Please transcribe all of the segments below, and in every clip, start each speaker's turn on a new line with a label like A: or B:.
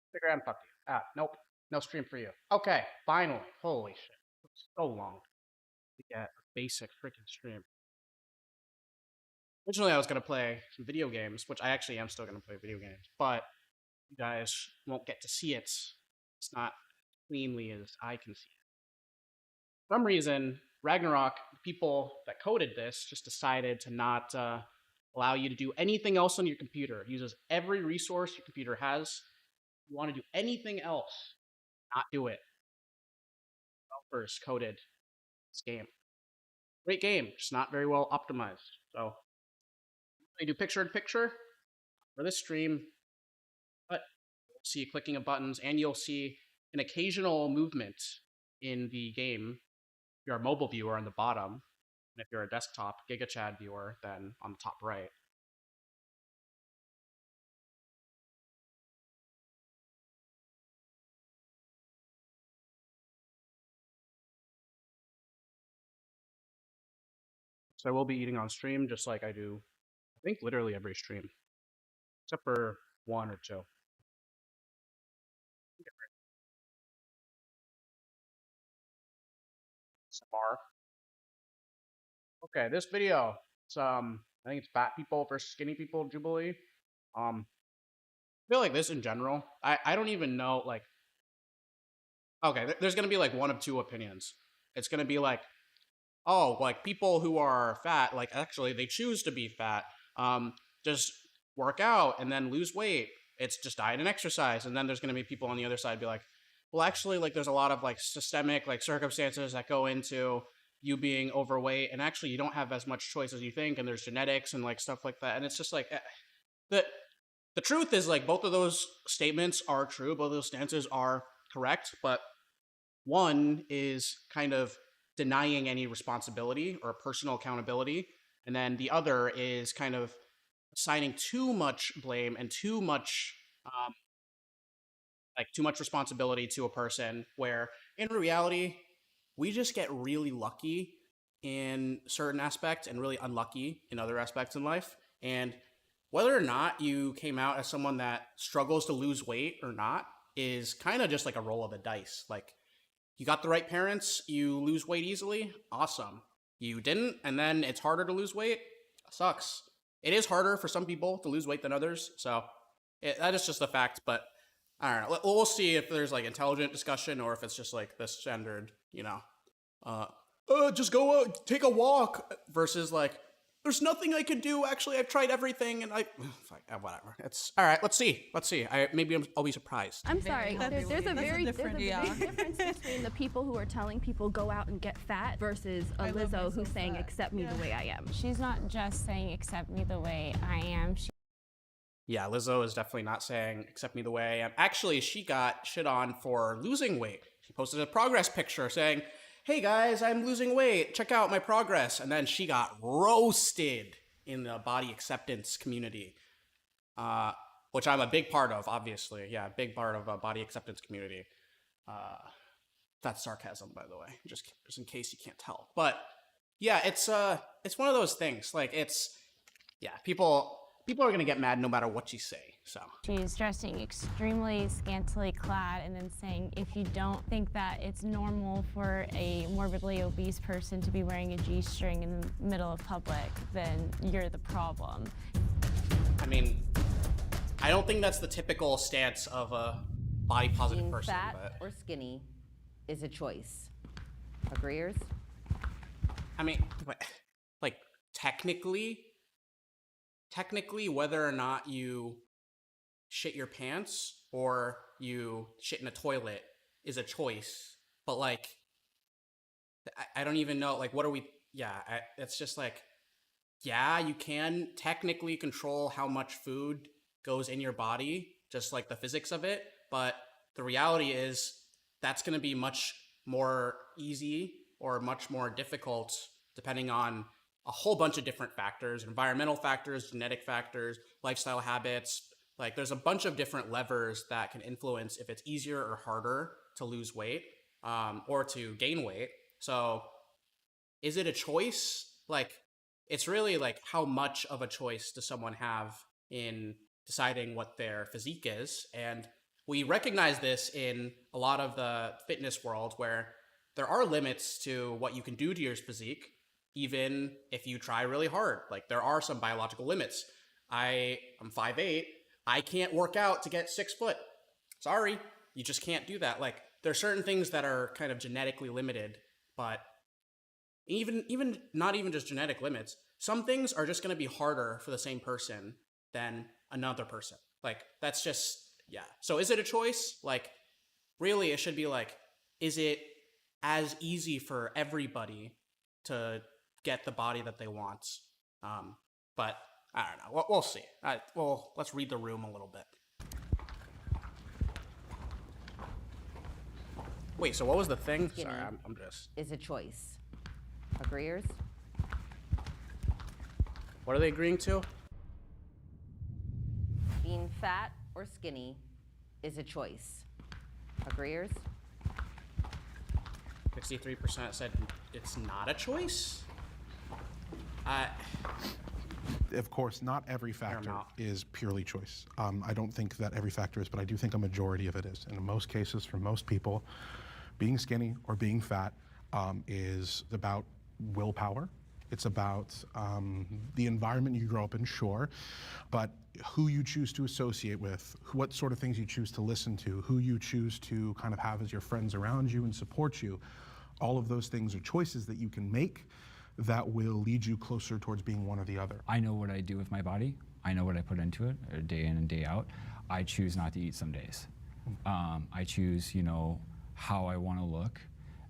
A: Instagram, fuck you. Nope. No stream for you. Okay, finally. Holy shit. It's so long to get a basic freaking stream. Originally, I was going to play some video games, which I actually am still going to play video games, but you guys won't get to see it. It's not cleanly as I can see it. For some reason, Ragnarok, the people that coded this, just decided to not allow you to do anything else on your computer. It uses every resource your computer has. If you want to do anything else, not do it. Developers coded this game. Great game, just not very well optimized. So, they do picture-in-picture for this stream, but you'll see clicking of buttons, and you'll see an occasional movement in the game. If you're a mobile viewer on the bottom, and if you're a desktop GigaChad viewer, then on the top right. So I will be eating on stream, just like I do, I think, literally every stream, except for one or two. Bar. Okay, this video, it's I think it's fat people versus skinny people Jubilee. I feel like this in general, I don't even know, like, okay, there's gonna be like one of two opinions. It's gonna be like, oh, like people who are fat, like actually they choose to be fat, just work out and then lose weight. It's just diet and exercise. And then there's gonna be people on the other side be like, well, actually, like there's a lot of like systemic like circumstances that go into you being overweight, and actually you don't have as much choice as you think, and there's genetics and like stuff like that. And it's just like the the truth is like both of those statements are true, both of those stances are correct, but one is kind of denying any responsibility or personal accountability, and then the other is kind of assigning too much blame and too much too much responsibility to a person, where in reality we just get really lucky in certain aspects and really unlucky in other aspects in life. And whether or not you came out as someone that struggles to lose weight or not is kind of just like a roll of the dice. Like, you got the right parents, you lose weight easily, awesome. You didn't, and then it's harder to lose weight, sucks. It is harder for some people to lose weight than others, so that is just a fact. But I don't know. We'll see if there's like intelligent discussion or if it's just like the standard, just go out, take a walk, versus like, there's nothing I can do. Actually, I've tried everything, and whatever. It's all right. Let's see. I'll be surprised.
B: I'm sorry. There's a big difference
C: Yeah.
B: between the people who are telling people go out and get fat versus a Lizzo who's saying accept me the way I am.
D: She's not just saying accept me the way I am.
A: Yeah, Lizzo is definitely not saying accept me the way I am. Actually, she got shit on for losing weight. She posted a progress picture saying, hey guys, I'm losing weight, check out my progress. And then she got roasted in the body acceptance community, which I'm a big part of, obviously. Yeah, a big part of a body acceptance community. That's sarcasm, by the way, just in case you can't tell. But yeah, it's one of those things. Like, people are gonna get mad no matter what you say. So
D: She's dressing extremely scantily clad and then saying, if you don't think that it's normal for a morbidly obese person to be wearing a G-string in the middle of public, then you're the problem.
A: I mean, I don't think that's the typical stance of a body positive
C: Being
A: person.
C: fat or skinny is a choice. Agreeers?
A: I mean, like technically, whether or not you shit your pants or you shit in a toilet is a choice. But like, I don't even know, like, what are we, it's just like, yeah, you can technically control how much food goes in your body, just like the physics of it. But the reality is that's going to be much more easy or much more difficult depending on a whole bunch of different factors, environmental factors, genetic factors, lifestyle habits. Like, there's a bunch of different levers that can influence if it's easier or harder to lose weight, or to gain weight. So is it a choice? Like, it's really like, how much of a choice does someone have in deciding what their physique is? And we recognize this in a lot of the fitness world where there are limits to what you can do to your physique, even if you try really hard. Like there are some biological limits. I'm 5'8". I can't work out to get 6 foot. Sorry, you just can't do that. Like there are certain things that are kind of genetically limited, but even not even just genetic limits, some things are just going to be harder for the same person than another person. Like that's just, yeah. So is it a choice? Like really it should be like, is it as easy for everybody to get the body that they want? But I don't know. We'll see. Well, let's read the room a little bit. Wait, so what was the thing?
C: Skinny
A: Sorry, I'm just...
C: is a choice. Agreeers?
A: What are they agreeing to?
C: Being fat or skinny is a choice. Agreeers?
A: 63% said it's not a choice.
E: Of course, not every factor is purely choice. I don't think that every factor is, but I do think a majority of it is. And in most cases, for most people, being skinny or being fat is about willpower. It's about the environment you grow up in, sure, but who you choose to associate with, what sort of things you choose to listen to, who you choose to kind of have as your friends around you and support you. All of those things are choices that you can make that will lead you closer towards being one or the other.
F: I know what I do with my body. I know what I put into it day in and day out. I choose not to eat some days. I choose, you know, how I want to look.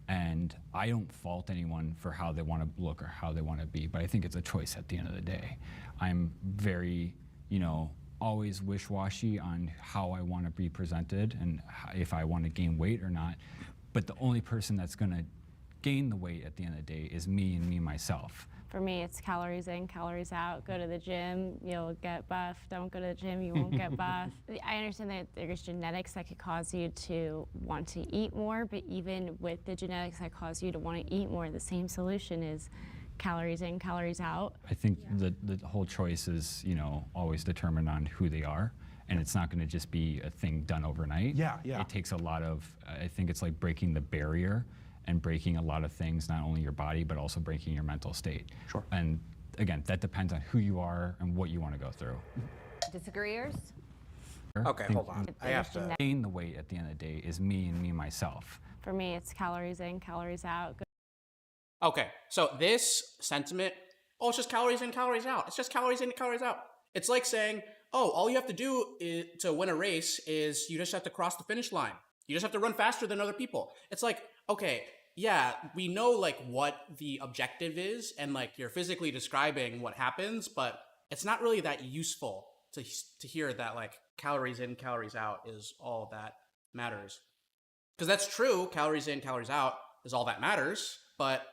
F: And I don't fault anyone for how they want to look or how they want to be, but I think it's a choice at the end of the day. I'm very, you know, always wish-washy on how I want to be presented and if I want to gain weight or not. But the only person that's going to gain the weight at the end of the day is me and me myself.
D: For me, it's calories in, calories out. Go to the gym, you'll get buff. Don't go to the gym, you won't get buff. I understand that there's genetics that could cause you to want to eat more, but even with the genetics that cause you to want to eat more, the same solution is calories in, calories out.
F: I think the whole choice is, you know, always determined on who they are. And it's not going to just be a thing done overnight.
E: Yeah.
F: It takes a lot of, I think it's like breaking the barrier and breaking a lot of things, not only your body, but also breaking your mental state.
E: Sure.
F: And again, that depends on who you are and what you want to go through.
C: Disagreeers?
A: Okay, hold on. I have to...
F: Gain the weight at the end of the day is me and me myself.
D: For me, it's calories in, calories out.
A: Okay, so this sentiment, oh, it's just calories in, calories out. It's just calories in, calories out. It's like saying, oh, all you have to do to win a race is you just have to cross the finish line. You just have to run faster than other people. It's like, okay, yeah, we know like what the objective is and like you're physically describing what happens, but it's not really that useful to hear that like calories in, calories out is all that matters. Because that's true, calories in, calories out is all that matters, but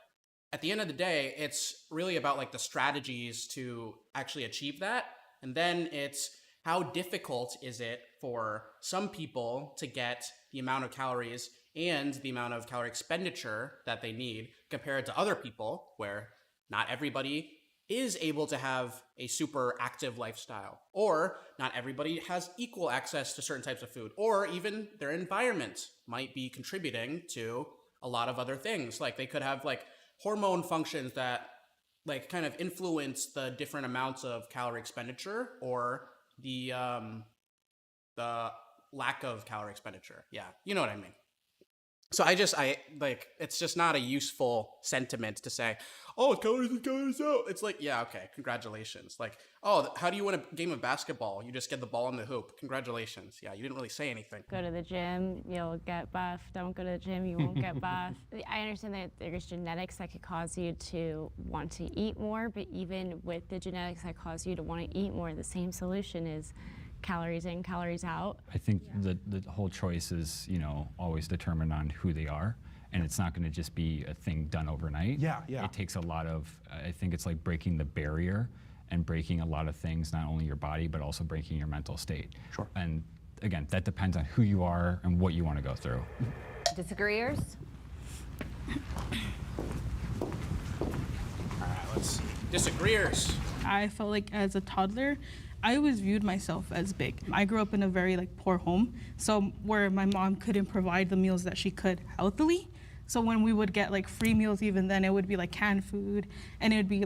A: at the end of the day, it's really about like the strategies to actually achieve that. And then it's how difficult is it for some people to get the amount of calories and the amount of calorie expenditure that they need compared to other people where not everybody is able to have a super active lifestyle, or not everybody has equal access to certain types of food, or even their environment might be contributing to a lot of other things. Like they could have like hormone functions that like kind of influence the different amounts of calorie expenditure or the lack of calorie expenditure. Yeah, you know what I mean. So I like, it's just not a useful sentiment to say, oh, calories in, calories out. It's like, yeah, okay, congratulations. Like, oh, how do you win a game of basketball? You just get the ball in the hoop. Congratulations. Yeah, you didn't really say anything.
D: Go to the gym, you'll get buff. Don't go to the gym, you won't get buff. I understand that there's genetics that could cause you to want to eat more, but even with the genetics that cause you to want to eat more, the same solution is calories in, calories out.
F: I think the whole choice is, you know, always determined on who they are. And it's not going to just be a thing done overnight.
E: Yeah.
F: It takes a lot of, I think it's like breaking the barrier and breaking a lot of things, not only your body, but also breaking your mental state.
E: Sure.
F: And again, that depends on who you are and what you want to go through.
C: Disagreeers?
A: All right, let's see. Disagreeers.
G: I felt like as a toddler, I always viewed myself as big. I grew up in a very poor home, so where my mom couldn't provide the meals that she could healthily. So when we would get free meals, even then it would be canned food, and it would be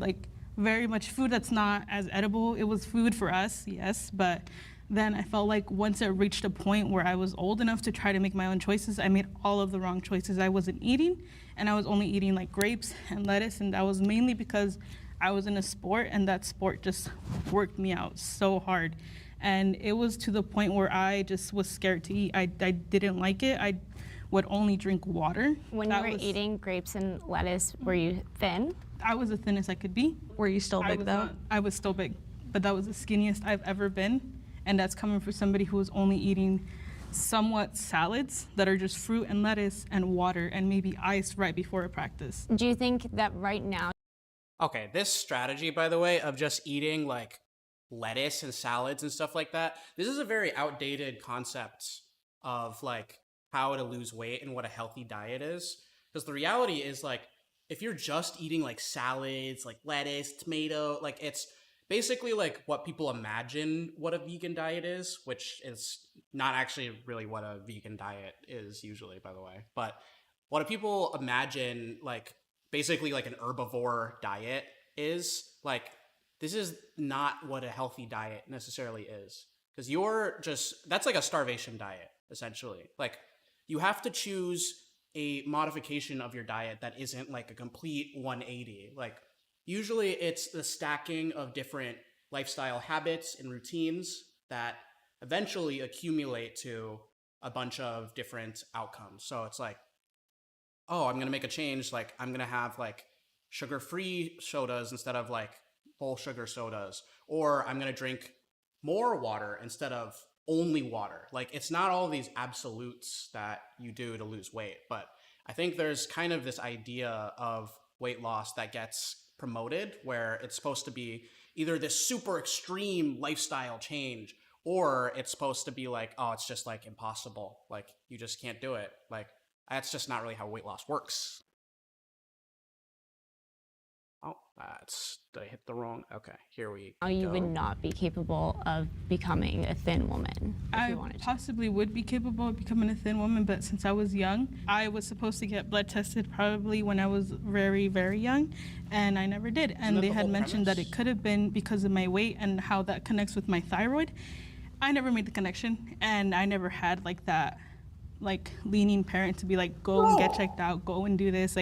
G: very much food that's not as edible. It was food for us, yes, but then I felt like once it reached a point where I was old enough to try to make my own choices, I made all of the wrong choices. I wasn't eating, and I was only eating grapes and lettuce, and that was mainly because I was in a sport, and that sport just worked me out so hard. And it was to the point where I just was scared to eat. I didn't like it. I would only drink water.
D: When you were eating grapes and lettuce, were you thin?
G: I was the thinnest I could be.
B: Were you still big though?
G: I was still big, but that was the skinniest I've ever been. And that's coming from somebody who was only eating somewhat salads that are just fruit and lettuce and water and maybe ice right before a practice.
D: Do you think that right now?
A: Okay, this strategy, by the way, of just eating lettuce and salads and stuff like that, this is a very outdated concept of how to lose weight and what a healthy diet is. Because the reality is if you're just eating salads, lettuce, tomato, it's basically what people imagine what a vegan diet is, which is not actually really what a vegan diet is usually, by the way. But what people imagine basically an herbivore diet is, this is not what a healthy diet necessarily is. Because that's a starvation diet, essentially. You have to choose a modification of your diet that isn't a complete 180. Usually it's the stacking of different lifestyle habits and routines that eventually accumulate to a bunch of different outcomes. So it's oh, I'm going to make a change. I'm going to have sugar-free sodas instead of full sugar sodas. Or I'm going to drink more water instead of only water. It's not all these absolutes that you do to lose weight. But I think there's kind of this idea of weight loss that gets promoted where it's supposed to be either this super extreme lifestyle change, or it's supposed to be oh, it's just impossible. You just can't do it. That's just not really how weight loss works. Oh, did I hit the wrong? Okay, here we go.
D: You would not be capable of becoming a thin woman if you wanted to.
G: I possibly would be capable of becoming a thin woman, but since I was young, I was supposed to get blood tested probably when I was very, very young, and I never did. And they had mentioned that it could have been because of my weight and how that connects with my thyroid. I never made the connection, and I never had that leaning parent to be go and get checked out, go and do this,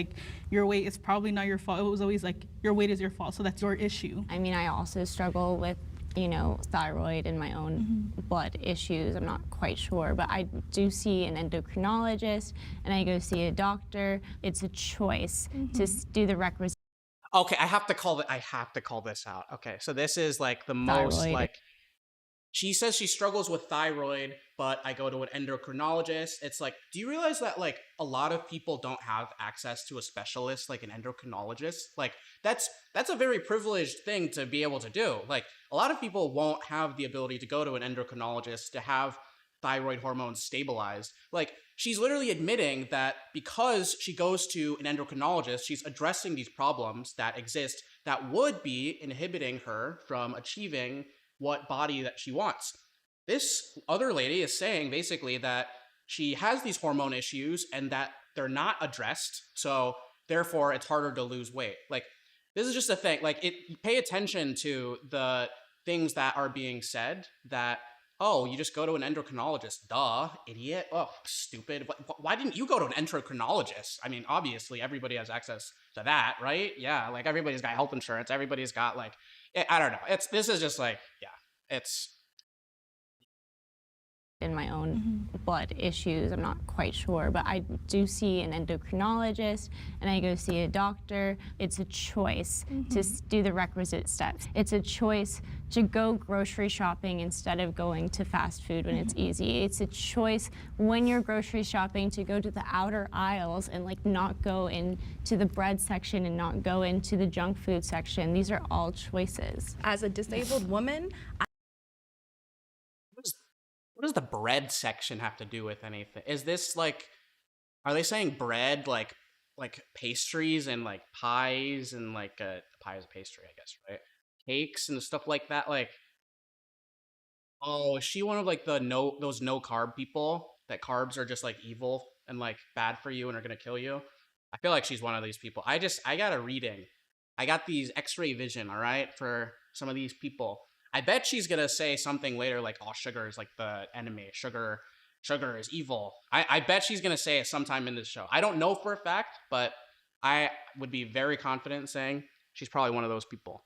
G: your weight is probably not your fault. It was always your weight is your fault, so that's your issue.
D: I mean, I also struggle with thyroid and my own blood issues. I'm not quite sure, but I do see an endocrinologist and I go see a doctor. It's a choice to do the requisite.
A: Okay, I have to call this out. Okay, so this is the most
D: Thyroid.
A: She says she struggles with thyroid, but I go to an endocrinologist. It's do you realize that a lot of people don't have access to a specialist like an endocrinologist? That's a very privileged thing to be able to do. A lot of people won't have the ability to go to an endocrinologist to have thyroid hormones stabilized. She's literally admitting that because she goes to an endocrinologist, she's addressing these problems that exist that would be inhibiting her from achieving what body that she wants. This other lady is saying basically that she has these hormone issues and that they're not addressed, so therefore it's harder to lose weight. This is just a thing. Pay attention to the things that are being said that, oh, you just go to an endocrinologist. Duh, idiot. Oh, stupid. Why didn't you go to an endocrinologist? I mean, obviously everybody has access to that, right? Yeah, everybody's got health insurance. Everybody's got I don't know. This is just yeah, it's.
D: In my own blood issues, I'm not quite sure, but I do see an endocrinologist and I go see a doctor. It's a choice to do the requisite steps. It's a choice to go grocery shopping instead of going to fast food when it's easy. It's a choice when you're grocery shopping to go to the outer aisles and not go into the bread section and not go into the junk food section. These are all choices.
B: As a disabled woman,
A: What does the bread section have to do with anything? Is this are they saying bread like pastries and pies and pie is a pastry, I guess, right? Cakes and stuff like that. Oh, is she one of like those no carb people that carbs are just like evil and like bad for you and are gonna kill you? I feel like she's one of these people. I got a reading. I got these X-ray vision, all right, for some of these people. I bet she's gonna say something later like, "Oh, sugar is like the enemy. Sugar is evil." I bet she's gonna say it sometime in this show. I don't know for a fact, but I would be very confident in saying she's probably one of those people.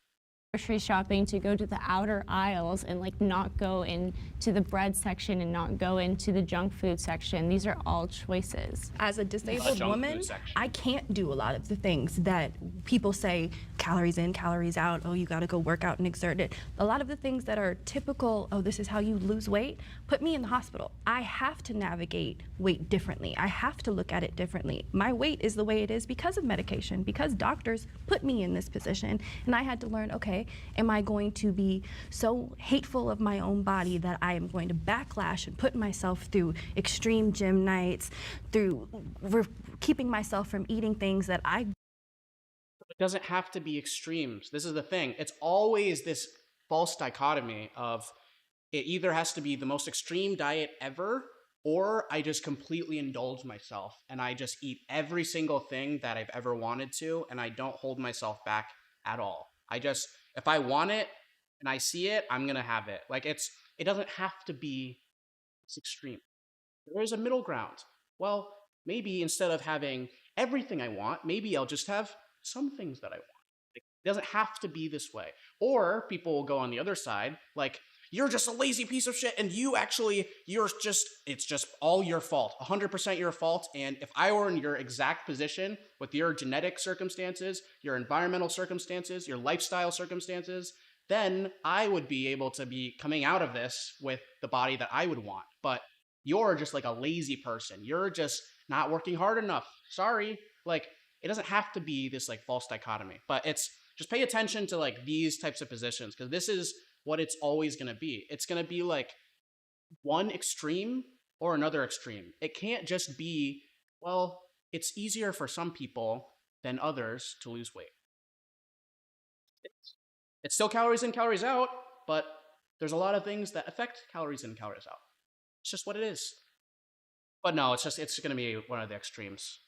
D: Grocery shopping to go to the outer aisles and like not go into the bread section and not go into the junk food section. These are all choices.
B: As a disabled
A: junk
B: woman,
A: food section.
B: I can't do a lot of the things that people say, calories in, calories out, oh, you gotta go work out and exert it. A lot of the things that are typical, oh, this is how you lose weight, put me in the hospital. I have to navigate weight differently. I have to look at it differently. My weight is the way it is because of medication, because doctors put me in this position, and I had to learn, okay, am I going to be so hateful of my own body that I am going to backlash and put myself through extreme gym nights, through keeping myself from eating things that I...
A: It doesn't have to be extremes. This is the thing. It's always this false dichotomy of it either has to be the most extreme diet ever, or I just completely indulge myself and I just eat every single thing that I've ever wanted to, and I don't hold myself back at all. If I want it and I see it, I'm gonna have it. Like it doesn't have to be this extreme. There is a middle ground. Well, maybe instead of having everything I want, maybe I'll just have some things that I want. It doesn't have to be this way. Or people will go on the other side, like, you're just a lazy piece of shit, and it's just all your fault, 100% your fault. And if I were in your exact position with your genetic circumstances, your environmental circumstances, your lifestyle circumstances, then I would be able to be coming out of this with the body that I would want. But you're just like a lazy person. You're just not working hard enough. Sorry. Like, it doesn't have to be this like false dichotomy, but it's just pay attention to like these types of positions, because this is what it's always going to be. It's going to be like one extreme or another extreme. It can't just be, well, it's easier for some people than others to lose weight. It's still calories in, calories out, but there's a lot of things that affect calories in, calories out. It's just what it is. But no, it's going to be one of the extremes.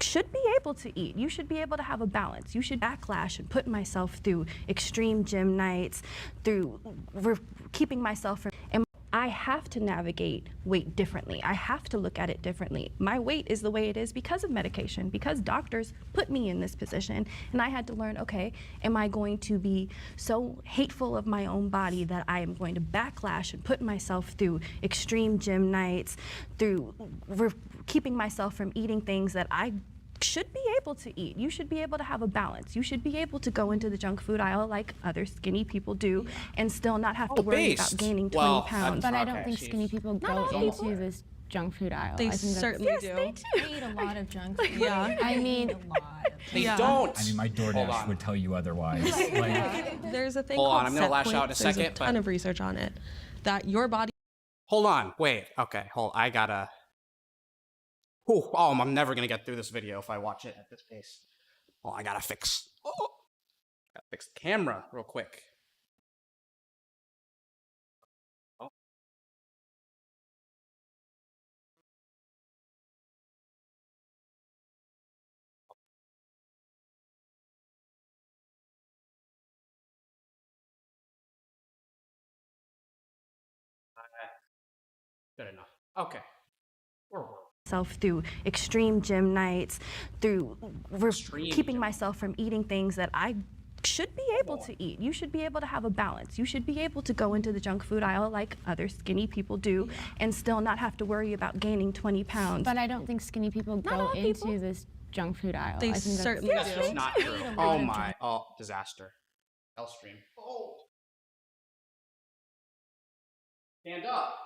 B: Should be able to eat. You should be able to have a balance. You should backlash and put myself through extreme gym nights, through keeping myself from... And I have to navigate weight differently. I have to look at it differently. My weight is the way it is because of medication, because doctors put me in this position, and I had to learn, okay, am I going to be so hateful of my own body that I am going to backlash and put myself through extreme gym nights, through keeping myself from eating things that I should be able to eat. You should be able to have a balance. You should be able to go into the junk food aisle like other skinny people do and still not have to worry about gaining 20 pounds.
D: But I don't think skinny people go into this junk food aisle.
G: They
D: I think
G: certainly do.
B: They do.
C: I eat a lot of junk food.
G: Yeah.
D: I mean,
A: They don't.
F: I mean, my DoorDash would tell you otherwise. Like,
G: There's a thing
A: Hold
G: called
A: on, I'm gonna
G: set
A: lash
G: point.
A: out in a
G: There's
A: second,
G: a ton
A: but-
G: of research on it that your body...
A: Hold on. Wait. Okay. I gotta... Oh, I'm never gonna get through this video if I watch it at this pace. Oh, I gotta fix the camera real quick. Oh. Good enough. Okay.
B: Myself through extreme gym nights, through
A: Extreme
B: keeping
A: gym.
B: myself from eating things that I should be able to eat. You should be able to have a balance. You should be able to go into the junk food aisle like other skinny people do and still not have to worry about gaining 20 pounds.
D: but I don't think skinny people go
B: all
D: into
B: people.
D: this junk food aisle.
G: They
D: I think
G: certainly
A: That's
G: do.
A: just not true. Oh my. Oh, disaster. Livestream. Oh. Stand up.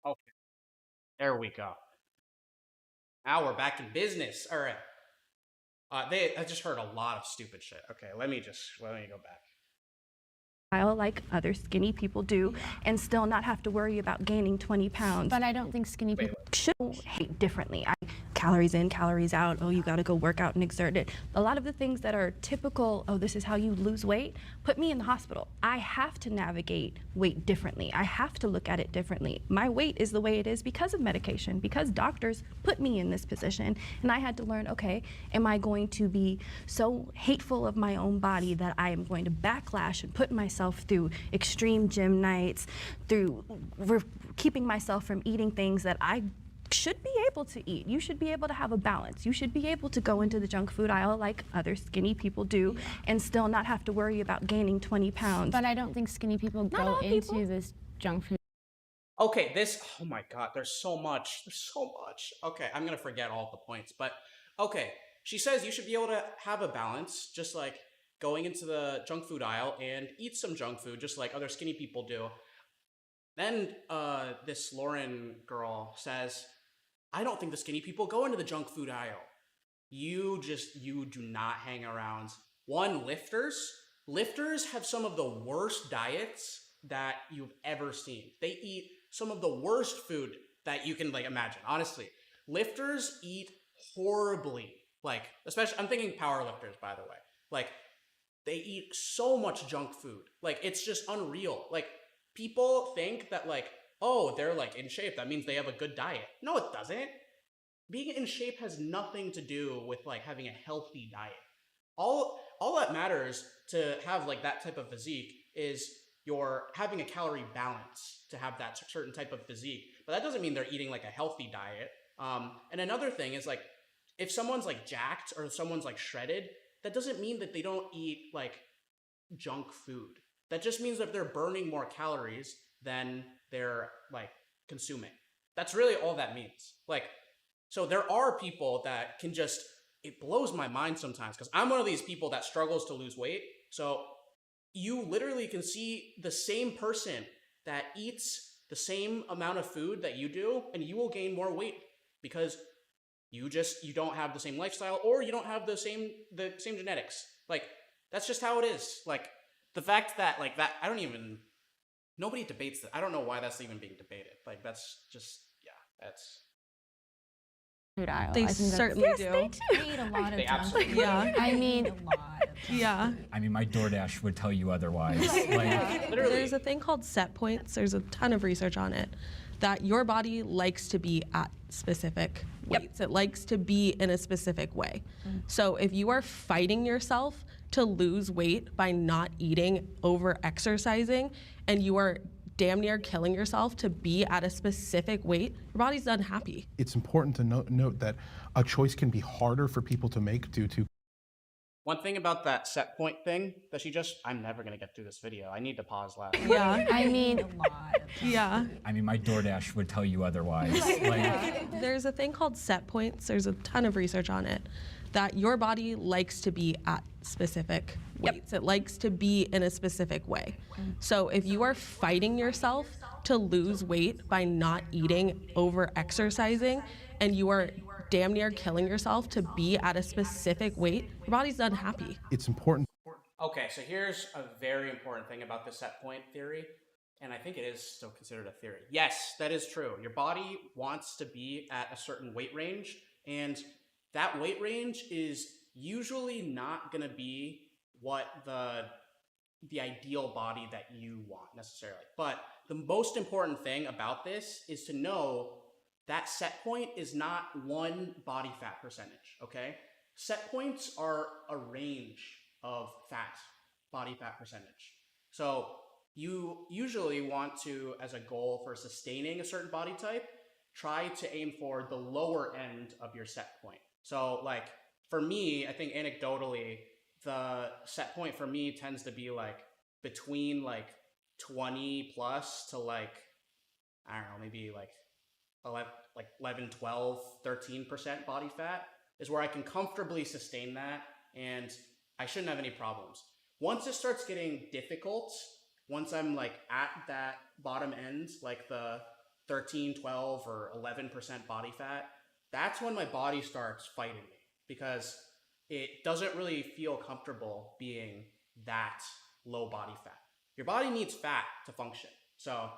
A: Okay. There we go. Now we're back in business. All right. I just heard a lot of stupid shit. Okay, let me go back.
B: like other skinny people do and still not have to worry about gaining 20 pounds.
D: But I don't think skinny people
B: Should hate differently. Calories in, calories out, oh, you gotta go work out and exert it. A lot of the things that are typical, oh, this is how you lose weight, put me in the hospital. I have to navigate weight differently. I have to look at it differently. My weight is the way it is because of medication, because doctors put me in this position. And I had to learn, okay, am I going to be so hateful of my own body that I am going to backlash and put myself through extreme gym nights, through keeping myself from eating things that I should be able to eat. You should be able to have a balance. You should be able to go into the junk food aisle like other skinny people do and still not have to worry about gaining 20 pounds.
D: But I don't think skinny people go into this junk food.
A: Okay, oh my God, there's so much. Okay, I'm gonna forget all the points, but okay. She says you should be able to have a balance, just like going into the junk food aisle and eat some junk food, just like other skinny people do. Then this Lauren girl says, I don't think the skinny people go into the junk food aisle. You do not hang around. One, lifters. Lifters have some of the worst diets that you've ever seen. They eat some of the worst food that you can imagine. Honestly, lifters eat horribly. Especially, I'm thinking power lifters, by the way. They eat so much junk food. It's just unreal. People think that oh, they're in shape. That means they have a good diet. No, it doesn't. Being in shape has nothing to do with having a healthy diet. All that matters to have that type of physique is you're having a calorie balance to have that certain type of physique. But that doesn't mean they're eating a healthy diet. And another thing is if someone's jacked or someone's shredded, that doesn't mean that they don't eat junk food. That just means that they're burning more calories than they're consuming. That's really all that means. So there are people that can just, it blows my mind sometimes because I'm one of these people that struggles to lose weight. So you literally can see the same person that eats the same amount of food that you do, and you will gain more weight because you don't have the same lifestyle or you don't have the same genetics. That's just how it is. The fact that that nobody debates that. I don't know why that's even being debated. That's just, yeah, that's.
D: Food aisle.
G: They certainly do.
B: They do.
C: I eat a lot of
A: They
C: junk
A: absolutely
C: food.
G: Yeah.
D: I mean,
G: Yeah.
F: I mean, my DoorDash would tell you otherwise.
A: Literally.
H: There's a thing called set points. There's a ton of research on it that your body likes to be at specific weights. It likes to be in a specific way. So if you are fighting yourself to lose weight by not eating, over exercising, and you are damn near killing yourself to be at a specific weight, your body's unhappy.
E: It's important to note that a choice can be harder for people to make due to.
A: One thing about that set point thing that I'm never going to get through this video. I need to pause last.
G: Yeah.
D: I mean,
G: Yeah.
F: I mean, my DoorDash would tell you otherwise.
H: There's a thing called set points. There's a ton of research on it that your body likes to be at specific weights. It likes to be in a specific way. So if you are fighting yourself to lose weight by not eating, over exercising, and you are damn near killing yourself to be at a specific weight, your body's unhappy.
E: It's important.
A: Okay, so here's a very important thing about the set point theory, and I think it is still considered a theory. Yes, that is true. Your body wants to be at a certain weight range, and that weight range is usually not going to be what the ideal body that you want necessarily. But the most important thing about this is to know that set point is not one body fat percentage, okay? Set points are a range of body fat percentage. So you usually want to, as a goal for sustaining a certain body type, try to aim for the lower end of your set point. So for me, I think anecdotally, the set point for me tends to be between 20 plus to I don't know, maybe 11, 12, 13% body fat is where I can comfortably sustain that, and I shouldn't have any problems. Once it starts getting difficult, once I'm at that bottom end, the 13, 12, or 11% body fat, that's when my body starts fighting me because it doesn't really feel comfortable being that low body fat. your body needs fat to function. So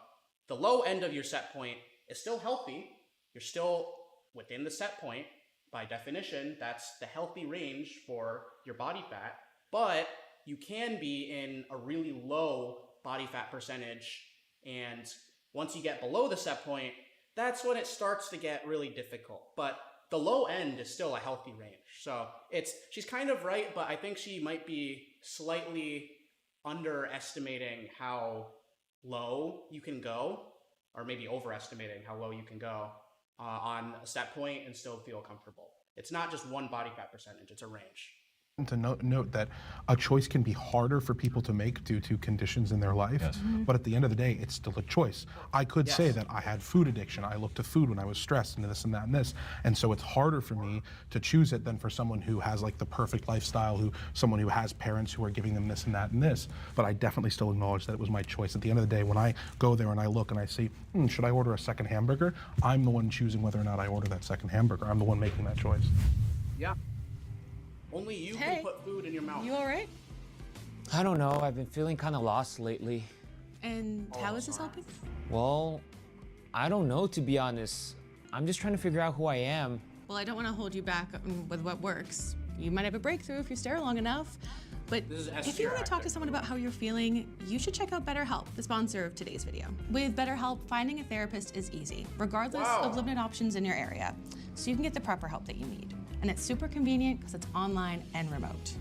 A: the low end of your set point is still healthy. You're still within the set point. By definition, that's the healthy range for your body fat, but you can be in a really low body fat percentage, and once you get below the set point, that's when it starts to get really difficult. But the low end is still a healthy range. So she's kind of right, but I think she might be slightly underestimating how low you can go, or maybe overestimating how low you can go on a set point and still feel comfortable. It's not just one body fat percentage, it's a range.
E: To note that a choice can be harder for people to make due to conditions in their life, but at the end of the day, it's still a choice. I could say that I had food addiction. I looked to food when I was stressed and this and that and this, and so it's harder for me to choose it than for someone who has like the perfect lifestyle, someone who has parents who are giving them this and that and this. But I definitely still acknowledge that it was my choice. At the end of the day, when I go there and I look and I see, should I order a second hamburger? I'm the one choosing whether or not I order that second hamburger. I'm the one making that choice.
A: Yeah. Only you can put food in your mouth.
I: You all right?
J: I don't know. I've been feeling kind of lost lately.
I: And how is this helping?
J: Well, I don't know, to be honest. I'm just trying to figure out who I am.
I: Well, I don't want to hold you back with what works. You might have a breakthrough if you stare long enough. But if you want to talk to someone about how you're feeling, you should check out BetterHelp, the sponsor of today's video. With BetterHelp, finding a therapist is easy, regardless of limited options in your area. So you can get the proper help that you need. And it's super convenient because it's online and remote.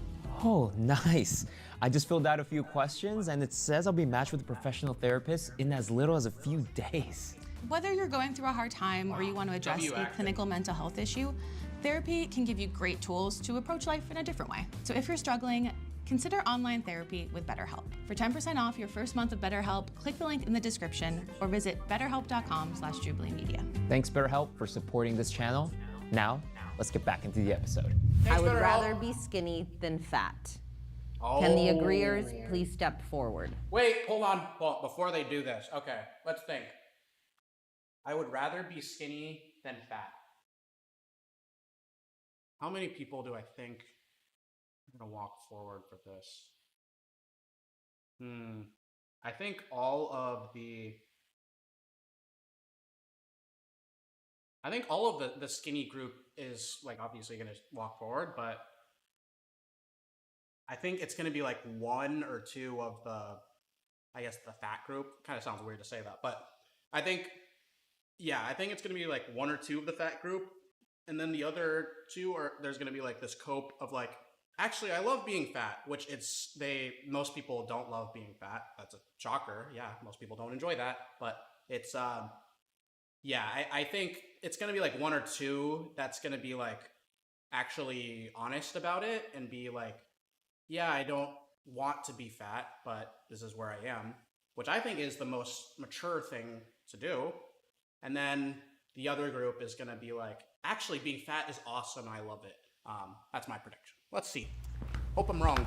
J: Oh, nice. I just filled out a few questions and it says I'll be matched with a professional therapist in as little as a few days.
I: Whether you're going through a hard time or you want to address a clinical mental health issue, therapy can give you great tools to approach life in a different way. So if you're struggling, consider online therapy with BetterHelp. For 10% off your first month of BetterHelp, click the link in the description or visit betterhelp.com/JubileeMedia.
J: Thanks, BetterHelp, for supporting this channel. Now, let's get back into the episode.
C: I would rather be skinny than fat. Can the agreeers please step forward?
A: Wait, hold on. Well, before they do this, okay, let's think. I would rather be skinny than fat. How many people do I think are gonna walk forward for this? I think all of the skinny group is like obviously gonna walk forward, but I think it's gonna be like one or two of the fat group. Kind of sounds weird to say that, but I think it's gonna be like one or two of the fat group, and then the other two there's gonna be like this cope of like, actually I love being fat, which most people don't love being fat. That's a shocker. Yeah, most people don't enjoy that, but it's I think it's gonna be like one or two that's gonna be like actually honest about it and be like, yeah, I don't want to be fat, but this is where I am, which I think is the most mature thing to do. And then the other group is gonna be like, actually being fat is awesome, I love it. That's my prediction. Let's see. Hope I'm wrong.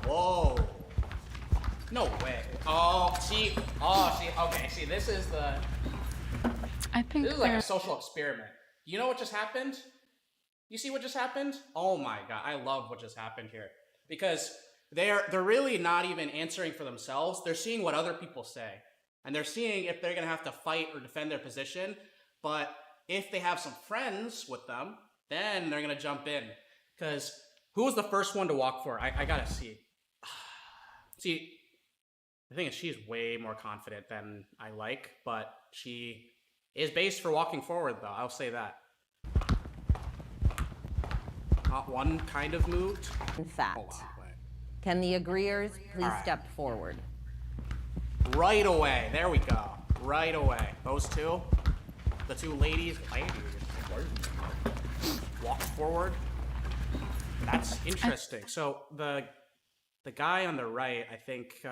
A: Whoa. No way. Okay, see, this is like a social experiment. You know what just happened? You see what just happened? Oh my God, I love what just happened here. Because they're really not even answering for themselves. They're seeing what other people say. And they're seeing if they're gonna have to fight or defend their position. But if they have some friends with them, then they're gonna jump in. Because who was the first one to walk for? I gotta see. See, the thing is, she's way more confident than I like, but she is based for walking forward, though. I'll say that. Not one kind of moved.
C: Fat.
A: Hold on, wait.
C: Can the agreeers please step forward?
A: Right away. There we go. Right away. Those two. The two ladies. Walk forward. That's interesting. So the guy on the right, I think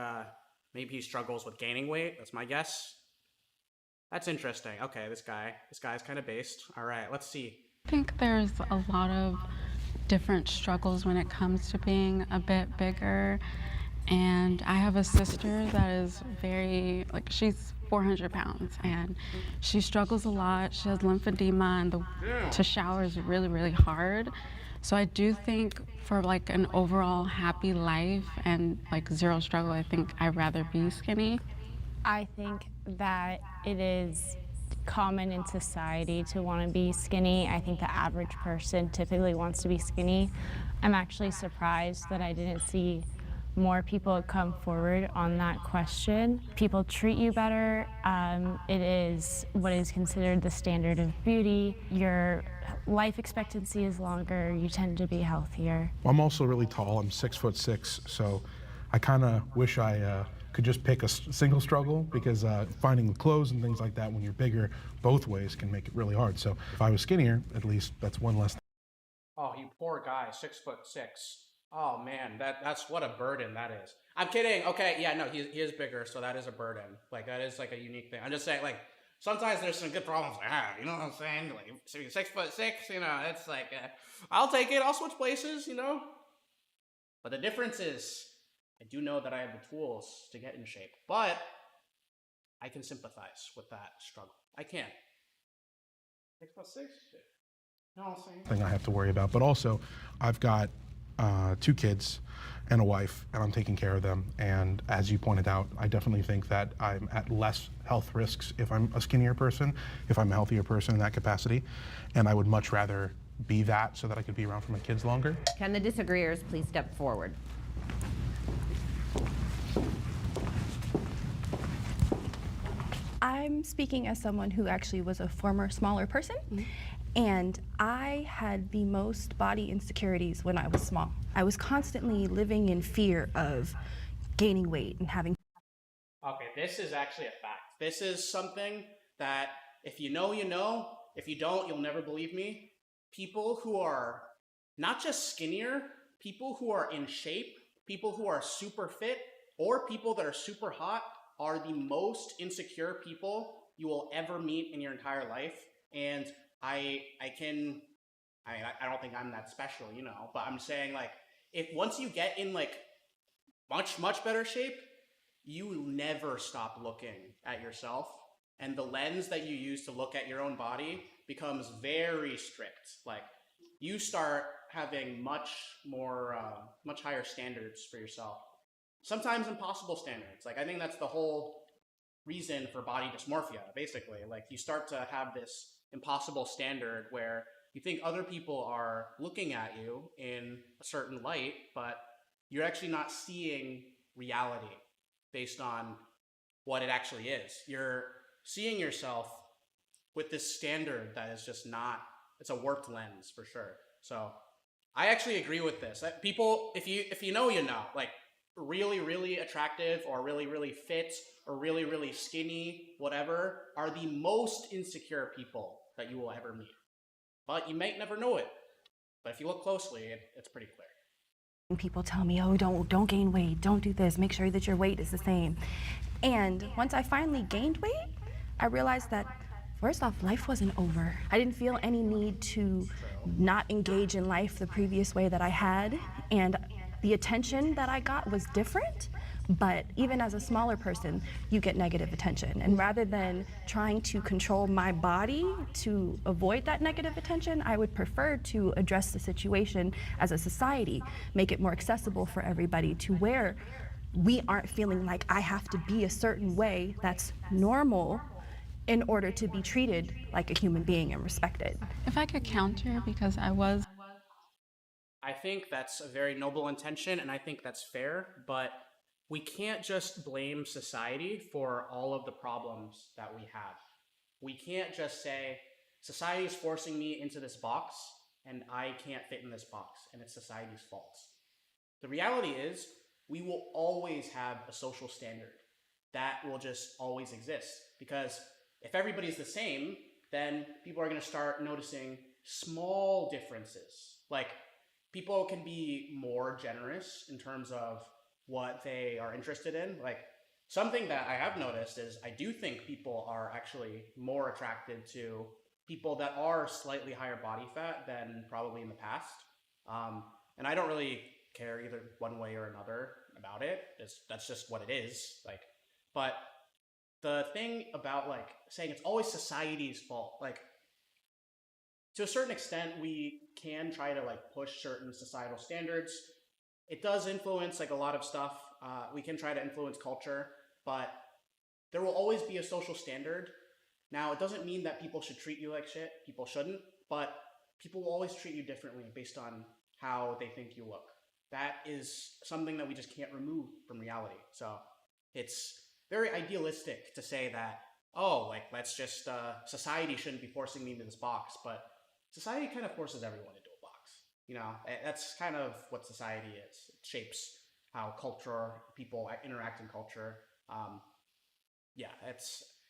A: maybe he struggles with gaining weight. That's my guess. That's interesting. Okay, this guy's kind of based. All right, let's see.
K: I think there's a lot of different struggles when it comes to being a bit bigger. And I have a sister that is she's 400 pounds and she struggles a lot. She has lymphedema and to shower is really, really hard. So I do think for like an overall happy life and like zero struggle, I think I'd rather be skinny.
D: I think that it is common in society to want to be skinny. I think the average person typically wants to be skinny. I'm actually surprised that I didn't see more people come forward on that question. People treat you better. It is what is considered the standard of beauty. Your life expectancy is longer. You tend to be healthier.
E: I'm also really tall. I'm 6'6", so I kind of wish I could just pick a single struggle, because finding clothes and things like that when you're bigger both ways can make it really hard. So if I was skinnier, at least that's one less.
A: Oh, you poor guy, 6'6". Oh man, that's what a burden that is. I'm kidding. Okay, yeah, no, he is bigger, so that is a burden. Like that is like a unique thing. I'm just saying, like sometimes there's some good problems I have. You know what I'm saying? Like 6'6", you know, it's like I'll take it. I'll switch places, you know. But the difference is, I do know that I have the tools to get in shape, but I can sympathize with that struggle. I can. 6'6". No,
E: Thing I have to worry about, but also I've got 2 kids and a wife, and I'm taking care of them. And as you pointed out, I definitely think that I'm at less health risks if I'm a skinnier person, if I'm a healthier person in that capacity. And I would much rather be that so that I could be around for my kids longer.
C: Can the disagreeers please step forward?
B: I'm speaking as someone who actually was a former smaller person. And I had the most body insecurities when I was small. I was constantly living in fear of gaining weight and having.
A: Okay, this is actually a fact. This is something that if you know, you know. If you don't, you'll never believe me. People who are not just skinnier, people who are in shape, people who are super fit, or people that are super hot are the most insecure people you will ever meet in your entire life. And I don't think I'm that special, you know, but I'm saying, like, if once you get in like much better shape, you never stop looking at yourself, and the lens that you use to look at your own body becomes very strict. Like, you start having much higher standards for yourself. Sometimes impossible standards. Like, I think that's the whole reason for body dysmorphia, basically. Like, you start to have this impossible standard where you think other people are looking at you in a certain light, but you're actually not seeing reality based on what it actually is. You're seeing yourself with this standard that is just not, it's a warped lens for sure. So I actually agree with this. That people, if you know, you know, like really attractive or really fit or really skinny, whatever, are the most insecure people that you will ever meet. But you might never know it. But if you look closely, it's pretty clear.
B: People tell me, oh, don't gain weight, don't do this, make sure that your weight is the same. And once I finally gained weight, I realized that, first off, life wasn't over. I didn't feel any need to not engage in life the previous way that I had, and the attention that I got was different. But even as a smaller person, you get negative attention. And rather than trying to control my body to avoid that negative attention, I would prefer to address the situation as a society, make it more accessible for everybody to where we aren't feeling like I have to be a certain way that's normal in order to be treated like a human being and respected.
K: If I could counter, because
A: I think that's a very noble intention, and I think that's fair, but we can't just blame society for all of the problems that we have. We can't just say, society is forcing me into this box, and I can't fit in this box, and it's society's fault. The reality is, we will always have a social standard. That will just always exist, because if everybody's the same, then people are going to start noticing small differences. Like, people can be more generous in terms of what they are interested in. Like, something that I have noticed is I do think people are actually more attracted to people that are slightly higher body fat than probably in the past. And I don't really care either one way or another about it. That's just what it is. Like, but the thing about like saying it's always society's fault, like, to a certain extent, we can try to like push certain societal standards. It does influence like a lot of stuff. We can try to influence culture, but there will always be a social standard. Now, it doesn't mean that people should treat you like shit. People shouldn't, but people will always treat you differently based on how they think you look. That is something that we just can't remove from reality. So it's very idealistic to say that, oh, like, let's just, society shouldn't be forcing me into this box, but society kind of forces everyone into a box. You know, that's kind of what society is. It shapes how people interact in culture. Yeah,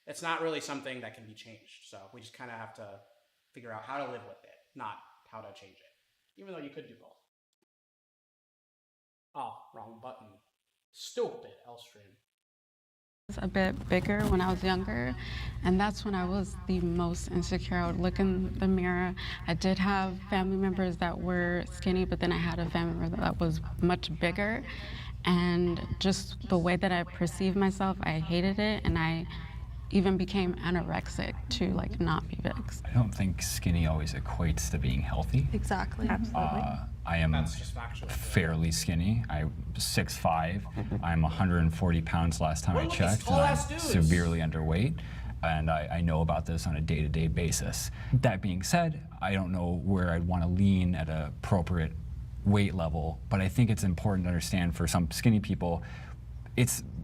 A: it's not really something that can be changed. So we just kind of have to figure out how to live with it, not how to change it, even though you could do both. Oh, wrong button. Stupid, Livestream.
K: A bit bigger when I was younger, and that's when I was the most insecure. I would look in the mirror. I did have family members that were skinny, but then I had a family member that was much bigger, and just the way that I perceived myself, I hated it, and I even became anorexic to like not be big.
F: I don't think skinny always equates to being healthy.
H: Exactly.
F: I am fairly skinny. I'm 6'5". I'm 140 pounds last time I checked, and I'm severely underweight. And I know about this on a day-to-day basis. That being said, I don't know where I'd want to lean at an appropriate weight level, but I think it's important to understand for some skinny people,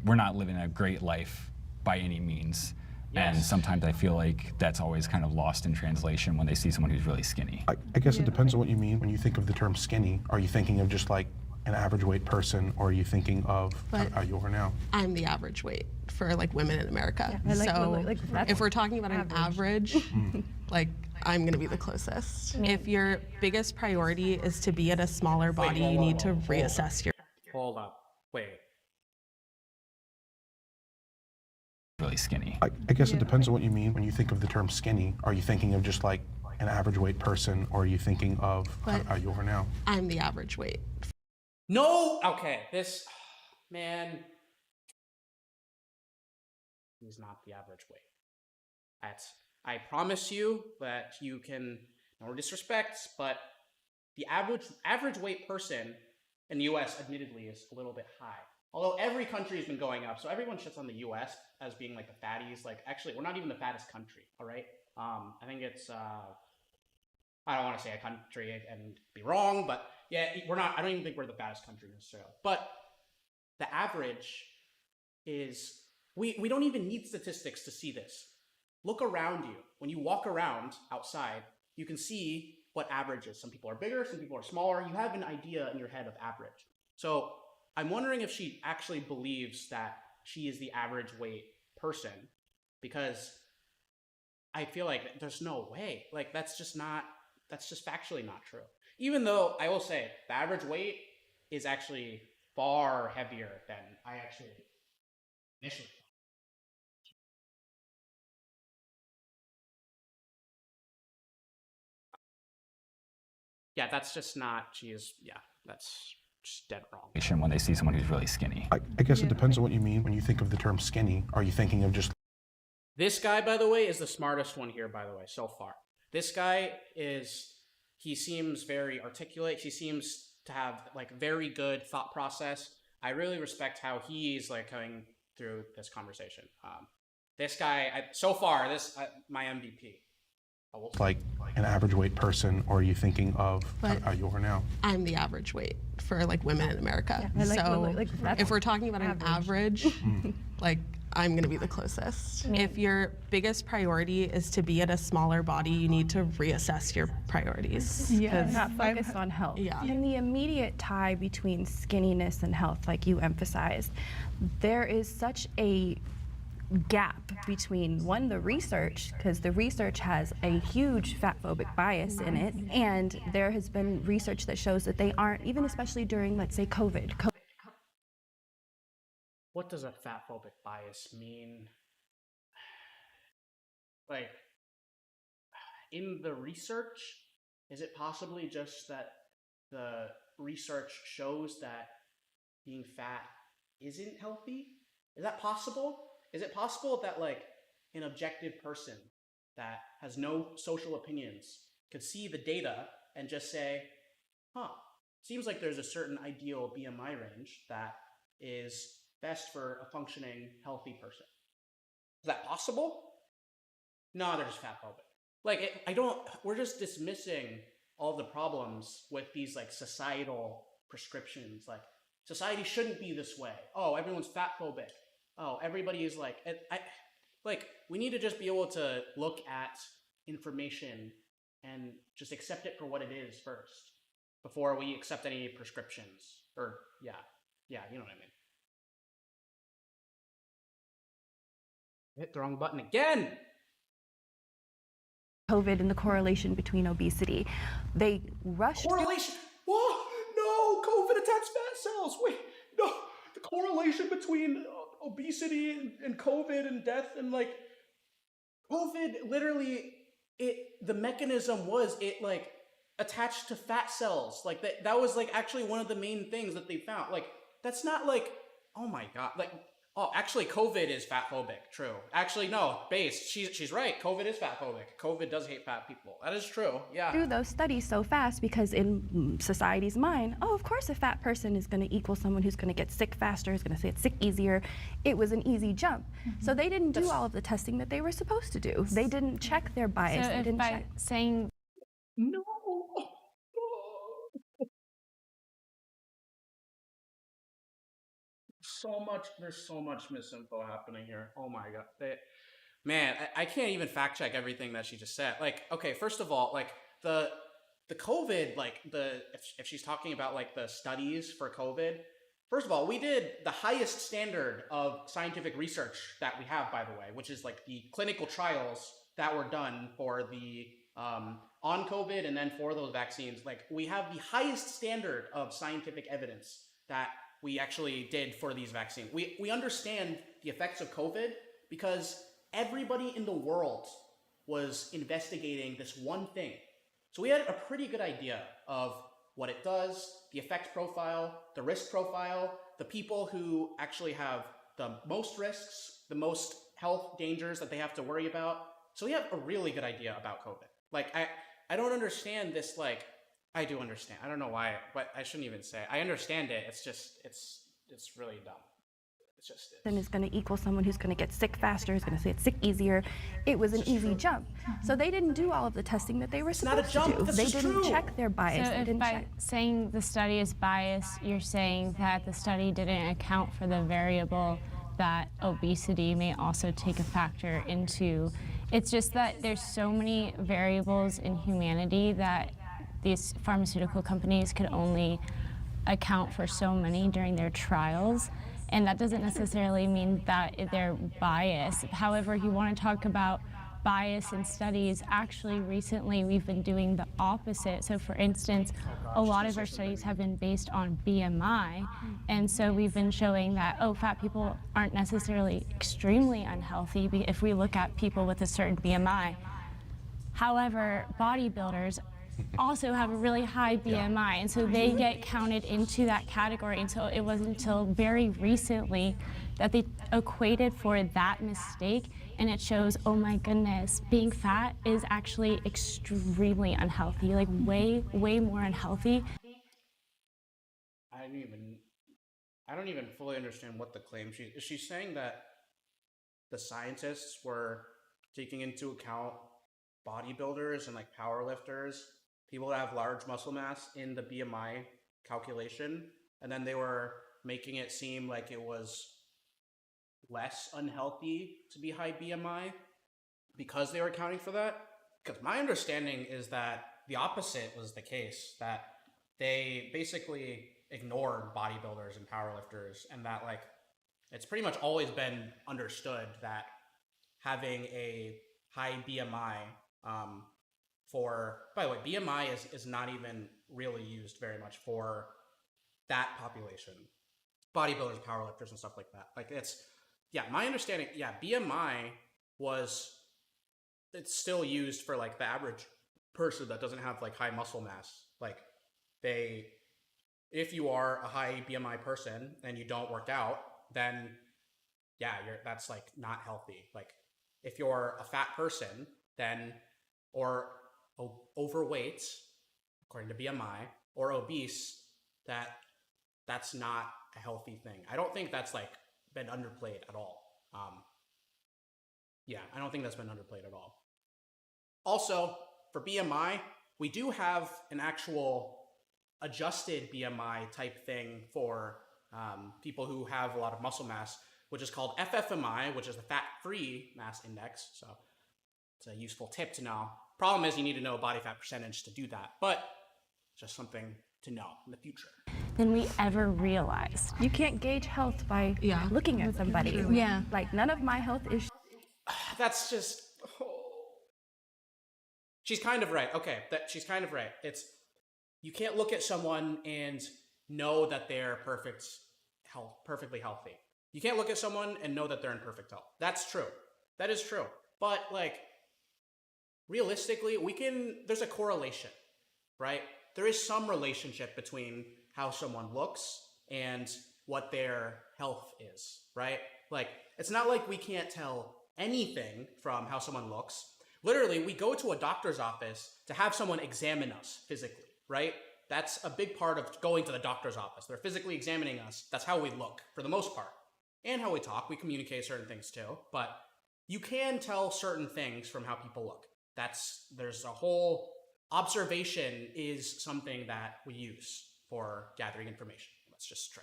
F: we're not living a great life by any means. Yes. And sometimes I feel like that's always kind of lost in translation when they see someone who's really skinny.
E: I guess it depends on what you mean when you think of the term skinny. Are you thinking of just like an average weight person, or are you thinking of how you are now?
H: I'm the average weight for like women in America.
B: Yeah,
H: so if we're talking about an average, like I'm gonna be the closest. If your biggest priority is to be at a smaller body, you need to reassess your.
A: Hold up. Wait.
F: Really skinny.
E: I guess it depends on what you mean when you think of the term skinny. Are you thinking of just like an average weight person, or are you thinking of how you are now?
H: I'm the average weight.
A: No! Okay, this, man, he's not the average weight. I promise you that you can, no disrespect, but the average weight person in the US admittedly is a little bit high. Although every country has been going up, so everyone shits on the US as being like the fatties. Like, actually, we're not even the fattest country, all right? I think it's, I don't want to say a country and be wrong, but yeah, I don't even think we're the fattest country necessarily. But the average is, we don't even need statistics to see this. Look around you. When you walk around outside, you can see what average is. Some people are bigger, some people are smaller. You have an idea in your head of average. So I'm wondering if she actually believes that she is the average weight person, because I feel like there's no way. Like, that's just factually not true. Even though I will say the average weight is actually far heavier than I actually initially thought. Yeah, that's just not, that's just dead wrong.
F: When they see someone who's really skinny.
E: I guess it depends on what you mean when you think of the term skinny. Are you thinking of just...
A: This guy, by the way, is the smartest one here, by the way, so far. This guy he seems very articulate. He seems to have like very good thought process. I really respect how he's like coming through this conversation. This guy, so far, my MVP.
E: Like an average weight person, or are you thinking of how you are now?
H: I'm the average weight for like women in America. So if we're talking about an average, like I'm gonna be the closest. If your biggest priority is to be at a smaller body, you need to reassess your priorities.
B: Yeah, not focused on health.
H: Yeah.
B: And the immediate tie between skinniness and health, like you emphasized, there is such a gap between the research, because the research has a huge fat-phobic bias in it, and there has been research that shows that they aren't, even especially during, let's say, COVID.
A: What does a fat-phobic bias mean? Like, in the research, is it possibly just that the research shows that being fat isn't healthy? Is that possible? Is it possible that like an objective person that has no social opinions could see the data and just say, huh, seems like there's a certain ideal BMI range that is best for a functioning, healthy person. Is that possible? No, they're just fat phobic. Like, we're just dismissing all the problems with these like societal prescriptions. Like, society shouldn't be this way. Oh, everyone's fat phobic. Oh, everybody is like, we need to just be able to look at information and just accept it for what it is first before we accept any prescriptions. Or, yeah, you know what I mean. Hit the wrong button again!
B: COVID and the correlation between obesity. They rushed.
A: Correlation? Whoa! No! COVID attacks fat cells! Wait, no! The correlation between obesity and COVID and death and like COVID literally the mechanism was it like attached to fat cells. Like that was like actually one of the main things that they found. Like that's not like, oh my god, like oh, actually, COVID is fat phobic. True. Actually, no, Base. She's right. COVID is fat phobic. COVID does hate fat people. That is true. Yeah.
B: Do those studies so fast because in society's mind, oh, of course, a fat person is going to equal someone who's going to get sick faster, is going to get sick easier. It was an easy jump. So they didn't do all of the testing that they were supposed to do. They didn't check their bias.
D: So
B: they didn't
D: by
B: check.
D: saying
A: no. There's so much misinfo happening here. Oh my god. Man, I can't even fact check everything that she just said. Like, okay, first of all, like the COVID, like if she's talking about like the studies for COVID, first of all, we did the highest standard of scientific research that we have, by the way, which is like the clinical trials that were done for the on COVID and then for those vaccines. Like we have the highest standard of scientific evidence that we actually did for these vaccines. We understand the effects of COVID because everybody in the world was investigating this one thing. So we had a pretty good idea of what it does, the effect profile, the risk profile, the people who actually have the most risks, the most health dangers that they have to worry about. So we have a really good idea about COVID. Like, I don't understand this, like, I do understand. I don't know why, but I shouldn't even say it. I understand it. It's just, it's really dumb. It's just.
B: Then is going to equal someone who's going to get sick faster, is going to get sick easier. It was an easy jump. So they didn't do all of the testing that they were supposed to do. They didn't check their bias.
D: So if by saying the study is biased, you're saying that the study didn't account for the variable that obesity may also take a factor into. It's just that there's so many variables in humanity that these pharmaceutical companies could only account for so many during their trials, and that doesn't necessarily mean that they're biased. However, you want to talk about bias in studies, actually recently we've been doing the opposite. So for instance, a lot of our studies have been based on BMI, and so we've been showing that, oh, fat people aren't necessarily extremely unhealthy if we look at people with a certain BMI. However, bodybuilders also have a really high BMI, and so they get counted into that category. And so it wasn't until very recently that they equated for that mistake, and it shows, oh my goodness, being fat is actually extremely unhealthy, like way, way more unhealthy.
A: I don't even fully understand what the claim is she saying that the scientists were taking into account bodybuilders and like powerlifters, people that have large muscle mass in the BMI calculation, and then they were making it seem like it was less unhealthy to be high BMI because they were accounting for that? Because my understanding is that the opposite was the case, that they basically ignored bodybuilders and powerlifters, and that like it's pretty much always been understood that having a high BMI by the way, BMI is not even really used very much for that population. Bodybuilders, powerlifters, and stuff like that. Like my understanding, BMI it's still used for like the average person that doesn't have like high muscle mass. Like if you are a high BMI person and you don't work out, then that's like not healthy. Like if you're a fat person, then, or overweight, according to BMI, or obese, that's not a healthy thing. I don't think that's like been underplayed at all. Yeah, I don't think that's been underplayed at all. Also, for BMI, we do have an actual adjusted BMI type thing for people who have a lot of muscle mass, which is called FFMI, which is the fat-free mass index. So it's a useful tip to know. Problem is you need to know body fat percentage to do that, but just something to know in the future.
D: Than we ever realized.
B: You can't gauge health by looking at somebody.
D: Yeah.
B: Like, none of my health issues.
A: That's just... She's kind of right. Okay, she's kind of right. You can't look at someone and know that they're perfectly healthy. You can't look at someone and know that they're in perfect health. That's true. That is true. But like, realistically, there's a correlation, right? There is some relationship between how someone looks and what their health is, right? Like, it's not like we can't tell anything from how someone looks. Literally, we go to a doctor's office to have someone examine us physically, right? That's a big part of going to the doctor's office. They're physically examining us. That's how we look, for the most part. And how we talk. We communicate certain things too. But you can tell certain things from how people look. There's a whole... Observation is something that we use for gathering information. That's just true.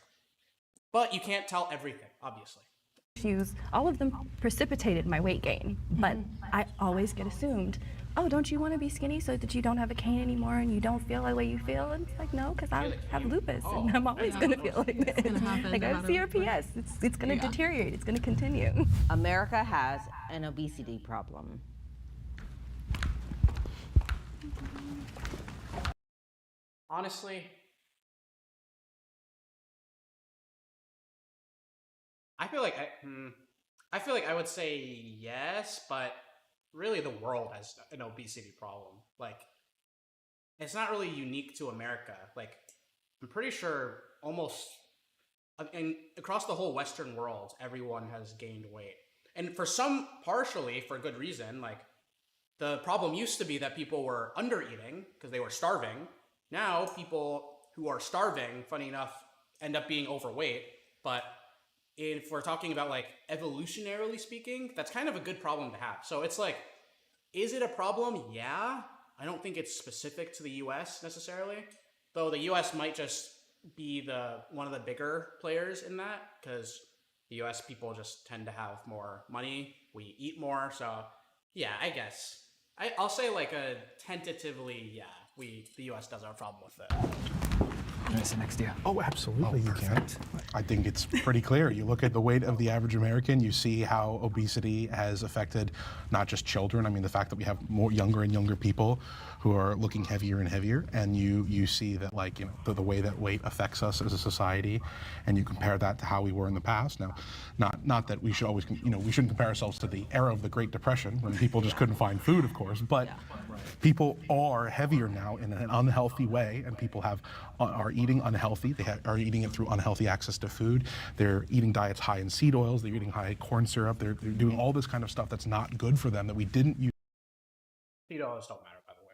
A: But you can't tell everything, obviously.
B: All of them precipitated my weight gain, but I always get assumed, oh, don't you want to be skinny so that you don't have a cane anymore and you don't feel the way you feel? And it's like, no, because I have lupus and I'm always going to feel like this. Like, I have CRPS. It's going to deteriorate. It's going to continue.
C: America has an obesity problem.
A: Honestly, I feel like I would say yes, but really the world has an obesity problem. Like, it's not really unique to America. Like, I'm pretty sure across the whole Western world, everyone has gained weight. And for some, partially for good reason. Like, the problem used to be that people were under-eating because they were starving. Now, people who are starving, funny enough, end up being overweight. But if we're talking about, like, evolutionarily speaking, that's kind of a good problem to have. So it's like, is it a problem? Yeah. I don't think it's specific to the US necessarily. Though the US might just be one of the bigger players in that, because the US people just tend to have more money. We eat more. So yeah, I guess. I'll say like a tentatively, yeah. The U.S. does have a problem with it.
F: Can I sit next to you?
E: Oh, absolutely, you can. I think it's pretty clear. You look at the weight of the average American, you see how obesity has affected not just children. I mean, the fact that we have more younger and younger people who are looking heavier and heavier, and you see that, like, you know, the way that weight affects us as a society, and you compare that to how we were in the past. Now, not that we should always, you know, we shouldn't compare ourselves to the era of the Great Depression when people just couldn't find food, of course, but people are heavier now in an unhealthy way, and people are eating unhealthy. They are eating it through unhealthy access to food. They're eating diets high in seed oils. They're eating high corn syrup. They're doing all this kind of stuff that's not good for them that we didn't use.
A: Seed oils don't matter, by the way.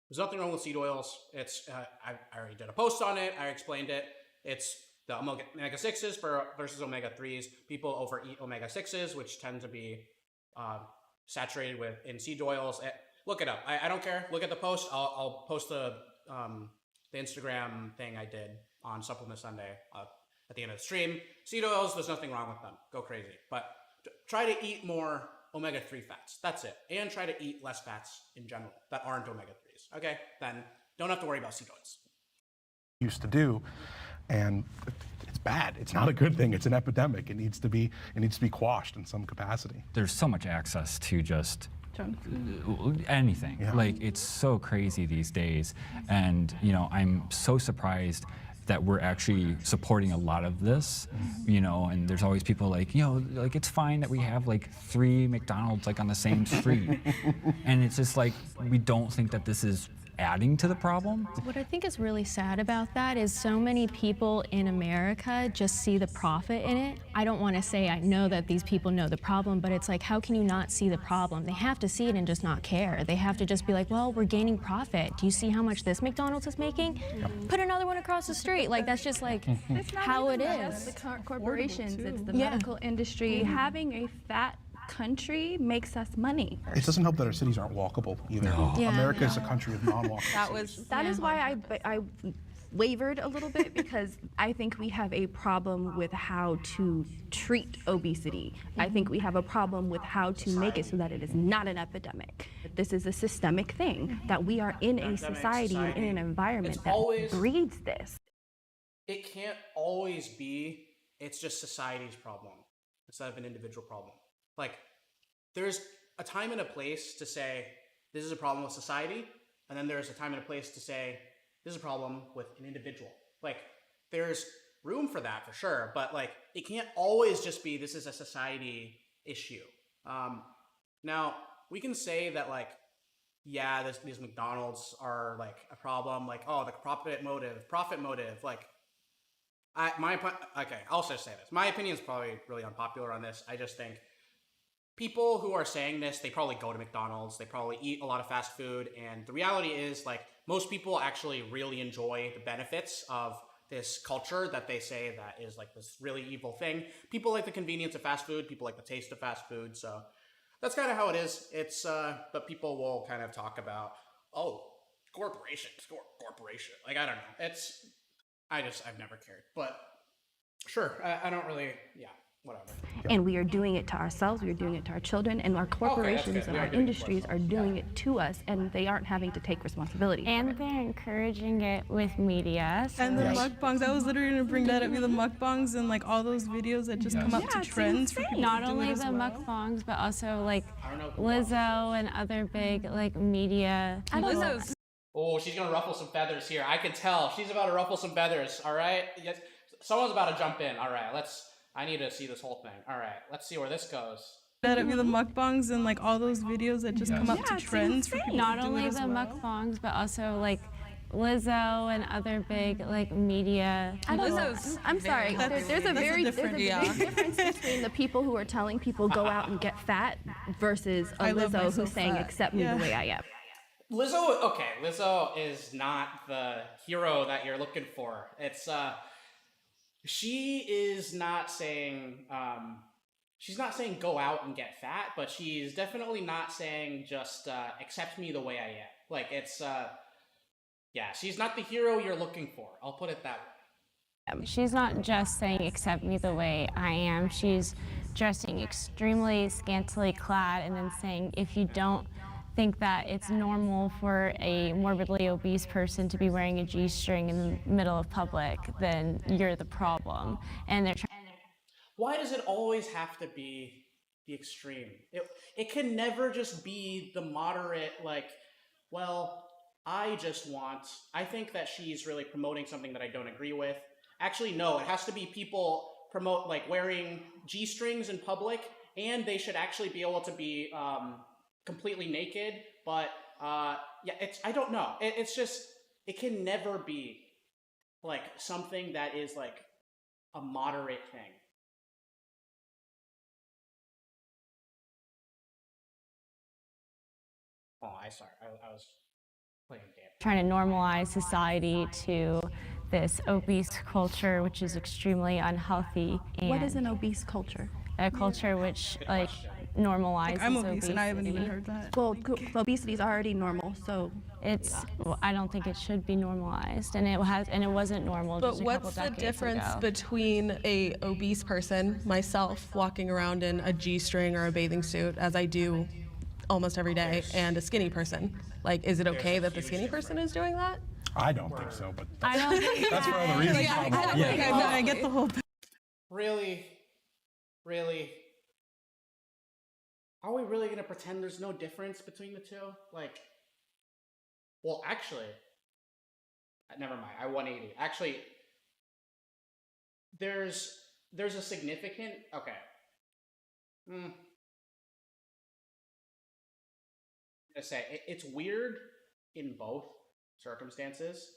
A: There's nothing wrong with seed oils. It's I already did a post on it. I explained it. It's the omega-6s versus omega-3s. People overeat omega-6s, which tend to be saturated in seed oils. Look it up. I don't care. Look at the post. I'll post the Instagram thing I did on Supplement Sunday at the end of the stream. Seed oils, there's nothing wrong with them. Go crazy. But try to eat more omega-3 fats. That's it. And try to eat less fats in general that aren't omega-3s. Okay? Then don't have to worry about seed oils.
E: Used to do, and it's bad. It's not a good thing. It's an epidemic. It needs to be quashed in some capacity.
F: There's so much access to just anything. Yeah. Like, it's so crazy these days, and you know, I'm so surprised that we're actually supporting a lot of this, you know, and there's always people like, you know, like, it's fine that we have like 3 McDonald's like on the same street. And it's just like, we don't think that this is adding to the problem.
D: What I think is really sad about that is so many people in America just see the profit in it. I don't want to say I know that these people know the problem, but it's like, how can you not see the problem? They have to see it and just not care. They have to just be like, well, we're gaining profit. Do you see how much this McDonald's is making? Put another one across the street. Like, that's just like how it is.
B: The corporations, it's the medical industry. Having a fat country makes us money.
E: It doesn't help that our cities aren't walkable either. America is a country of non-walkable.
B: That is why I wavered a little bit, because I think we have a problem with how to treat obesity. I think we have a problem with how to make it so that it is not an epidemic. This is a systemic thing, that we are in a society and in an environment that breeds this.
A: It can't always be, it's just society's problem instead of an individual problem. Like, there's a time and a place to say, this is a problem with society, and then there's a time and a place to say, this is a problem with an individual. Like, there's room for that for sure, but like, it can't always just be, this is a society issue. Now, we can say that like, yeah, these McDonald's are like a problem, like, oh, the profit motive, like, okay, I'll just say this. My opinion is probably really unpopular on this. I just think people who are saying this, they probably go to McDonald's, they probably eat a lot of fast food, and the reality is, like, most people actually really enjoy the benefits of this culture that they say that is like this really evil thing. People like the convenience of fast food, people like the taste of fast food, so that's kind of how it is. It's, but people will kind of talk about, oh, corporation. Like, I don't know. I've never cared, but sure, I don't really, yeah. Whatever.
B: And we are doing it to ourselves, we are doing it to our children, and our corporations and our industries are doing it to us, and they aren't having to take responsibility.
D: And they're encouraging it with media. So
G: and the mukbangs, I was literally going to bring that up, the mukbangs and like all those videos that just come up to trends for people.
D: Not only the mukbangs, but also like Lizzo and other big like media.
A: Lizzo's. Oh, she's going to ruffle some feathers here. I can tell. She's about to ruffle some feathers, all right? Yes. Someone's about to jump in. All right, I need to see this whole thing. All right, let's see where this goes.
G: That'd be the mukbangs and like all those videos that just come up to trends for people.
D: Not only the mukbangs, but also like Lizzo and other big like media.
B: I'm sorry. There's a very difference between the people who are telling people go out and get fat versus a Lizzo who's saying accept me the way I am.
A: Lizzo is not the hero that you're looking for. It's she is not saying she's not saying go out and get fat, but she's definitely not saying just accept me the way I am. Like, it's yeah, she's not the hero you're looking for. I'll put it that way.
D: She's not just saying accept me the way I am. She's dressing extremely scantily clad and then saying if you don't think that it's normal for a morbidly obese person to be wearing a G-string in the middle of public, then you're the problem. And they're trying.
A: Why does it always have to be the extreme? It can never just be the moderate, like, well, I think that she's really promoting something that I don't agree with. Actually, no, it has to be people promote, like, wearing G-strings in public, and they should actually be able to be completely naked, but yeah, I don't know. It's just, it can never be like something that is like a moderate thing. Oh, I was playing a game.
D: Trying to normalize society to this obese culture, which is extremely unhealthy. And
B: what is an obese culture?
D: A culture which like normalizes
G: like, I'm obese
D: obesity.
G: and I haven't even heard that.
B: Well, obesity is already normal, so
D: it's. Well, I don't think it should be normalized, and it wasn't normal.
H: But
D: just a
H: what's
D: couple
H: the difference
D: ago.
H: between a obese person, myself, walking around in a G-string or a bathing suit, as I do almost every day, and a skinny person? Like, is it okay that the skinny person is doing that?
E: I don't think so, but
D: I don't think
E: that's for other reasons.
G: I get the whole.
A: Really? Are we really going to pretend there's no difference between the two? Like, well, actually, never mind. I 180. Actually, there's a significant, okay. I'm gonna say, it's weird in both. circumstances.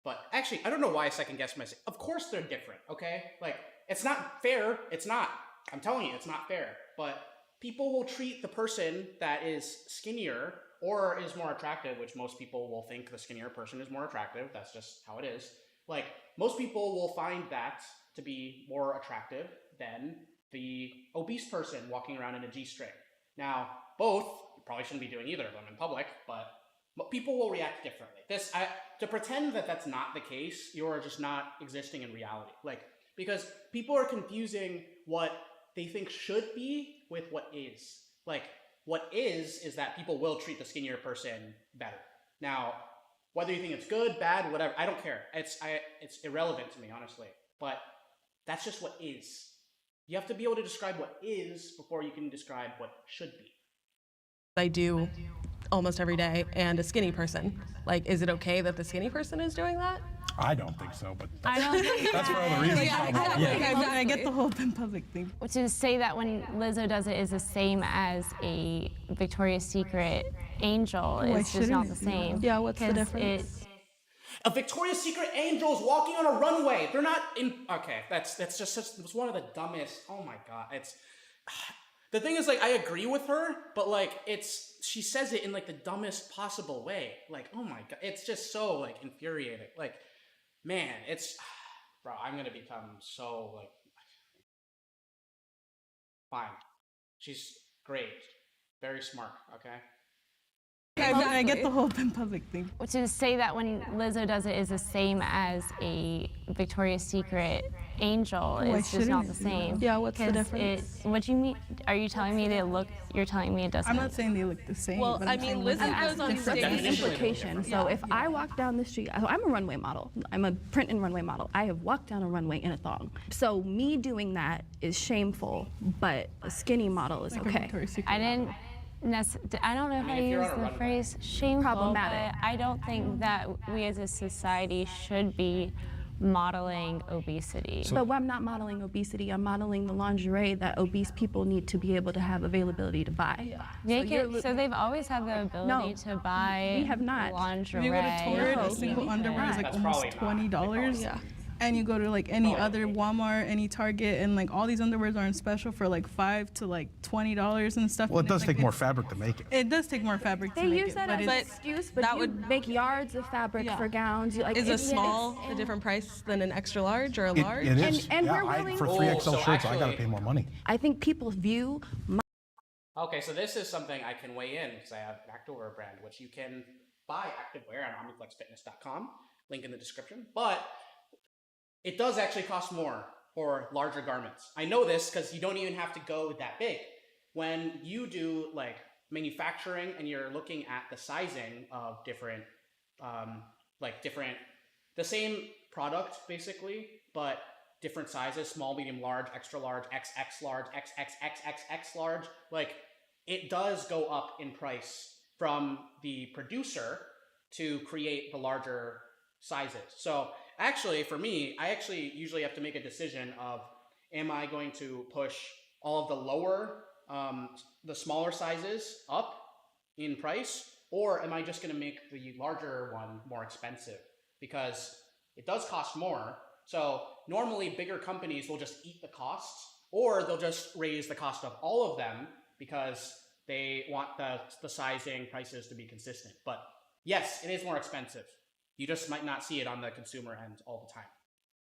A: But actually, I don't know why I second guessed myself. Of course they're different, okay? Like, it's not fair. It's not. I'm telling you, it's not fair. But people will treat the person that is skinnier or is more attractive, which most people will think the skinnier person is more attractive. That's just how it is. Like, most people will find that to be more attractive than the obese person walking around in a G-string. Now, both, you probably shouldn't be doing either of them in public, but people will react differently. To pretend that that's not the case, you're just not existing in reality. Like, because people are confusing what they think should be with what is. Like, what is that people will treat the skinnier person better. Now, whether you think it's good, bad, whatever, I don't care. It's irrelevant to me, honestly. But that's just what is. You have to be able to describe what is before you can describe what should be.
H: I do almost every day, and a skinny person. Like, is it okay that the skinny person is doing that?
E: I don't think so, but
D: I don't think
E: that's for other reasons.
G: I get the whole in public thing.
D: To say that when Lizzo does it is the same as a Victoria's Secret angel is just not the same.
H: Yeah, what's the difference?
A: A Victoria's Secret angel is walking on a runway. They're not in. Okay, that's just it's one of the dumbest. Oh my god, it's. The thing is, like, I agree with her, but like, she says it in like the dumbest possible way. Like, oh my god, it's just so like infuriating. Like, man, bro, I'm gonna become so like. Fine, she's great, very smart. Okay.
G: I get the whole in public thing.
D: To say that when Lizzo does it is the same as a Victoria's Secret angel is just not the same.
H: Yeah, what's the difference?
D: What do you mean? Are you telling me you're telling me it doesn't?
G: I'm not saying they look the same.
H: Well,
G: but
H: I mean, Lizzo goes on stage.
B: That's the implication. So if I walk down the street, so I'm a runway model. I'm a print and runway model. I have walked down a runway in a thong. So me doing that is shameful, but a skinny model is okay.
D: I don't know if I use the phrase shameful,
B: Problematic.
D: but I don't think that we as a society should be modeling obesity.
B: But I'm not modeling obesity. I'm modeling the lingerie that obese people need to be able to have availability to buy.
D: So they've always had the ability to buy
B: we have not.
D: lingerie.
G: You go to Torrid, a single underwear is like almost $20. Yeah. And you go to like any other Walmart, any Target, and like all these underwears are on special for like $5 to like $20 and stuff.
E: Well, it does take more fabric to make it.
G: It does take more fabric to make it.
B: They use that as an excuse, but that would make yards of fabric for gowns.
H: Is a small a different price than an extra large or a large?
E: It is.
B: And we're willing
E: for 3XL shirts, I gotta pay more money.
B: I think people view.
A: Okay, so this is something I can weigh in because I have an activewear brand, which you can buy activewear on OmniFlexFitness.com. Link in the description, but. It does actually cost more for larger garments. I know this because you don't even have to go that big. When you do like manufacturing and you're looking at the sizing of different, the same product basically, but different sizes, small, medium, large, extra large, XX large, XXXXX large, like it does go up in price from the producer to create the larger sizes. So actually, for me, I actually usually have to make a decision of, am I going to push all of the lower, the smaller sizes up in price, or am I just going to make the larger one more expensive? Because it does cost more. So normally bigger companies will just eat the costs, or they'll just raise the cost of all of them because they want the sizing prices to be consistent. But yes, it is more expensive. You just might not see it on the consumer end all the time.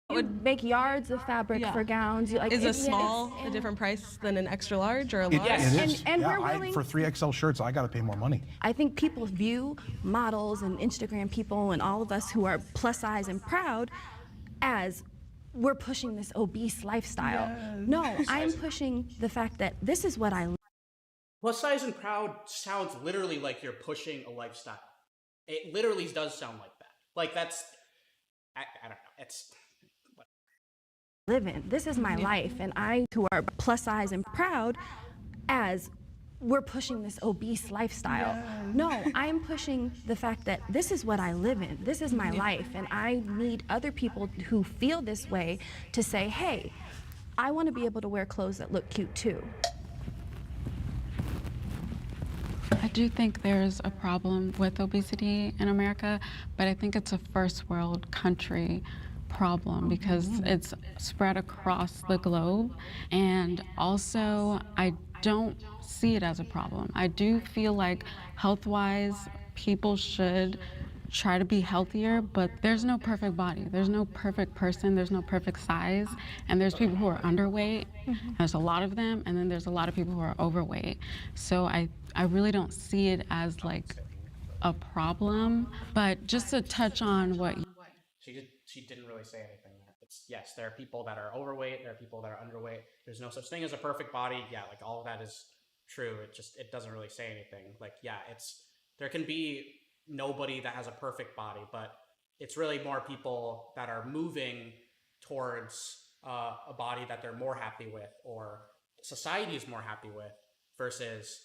B: It would make yards of fabric for gowns.
H: Is a small a different price than an extra large or a large?
A: Yes.
E: It is.
B: And we're willing.
E: For 3XL shirts, I gotta pay more money.
B: I think people view models and Instagram people and all of us who are plus size and proud as we're pushing this obese lifestyle.
G: Yes.
B: No, I'm pushing the fact that this is what I live.
A: Plus size and proud sounds literally like you're pushing a lifestyle. It literally does sound like that. Like that's, I don't know, it's.
B: Live in. This is my life, and I, who are plus size and proud, as we're pushing this obese lifestyle.
G: Yes.
B: No, I'm pushing the fact that this is what I live in. This is my life, and I need other people who feel this way to say, hey, I want to be able to wear clothes that look cute too.
K: do think there's a problem with obesity in America, but I think it's a first world country problem because it's spread across the globe. And also, I don't see it as a problem. I do feel like health-wise, people should try to be healthier, but there's no perfect body. There's no perfect person. There's no perfect size. And there's people who are underweight. There's a lot of them. And then there's a lot of people who are overweight. So I really don't see it as like a problem. But just to touch on what
A: she didn't really say anything. It's, yes, there are people that are overweight. There are people that are underweight. There's no such thing as a perfect body. Yeah, like all of that is true. It doesn't really say anything. Like, yeah, there can be nobody that has a perfect body, but it's really more people that are moving towards a body that they're more happy with or society is more happy with versus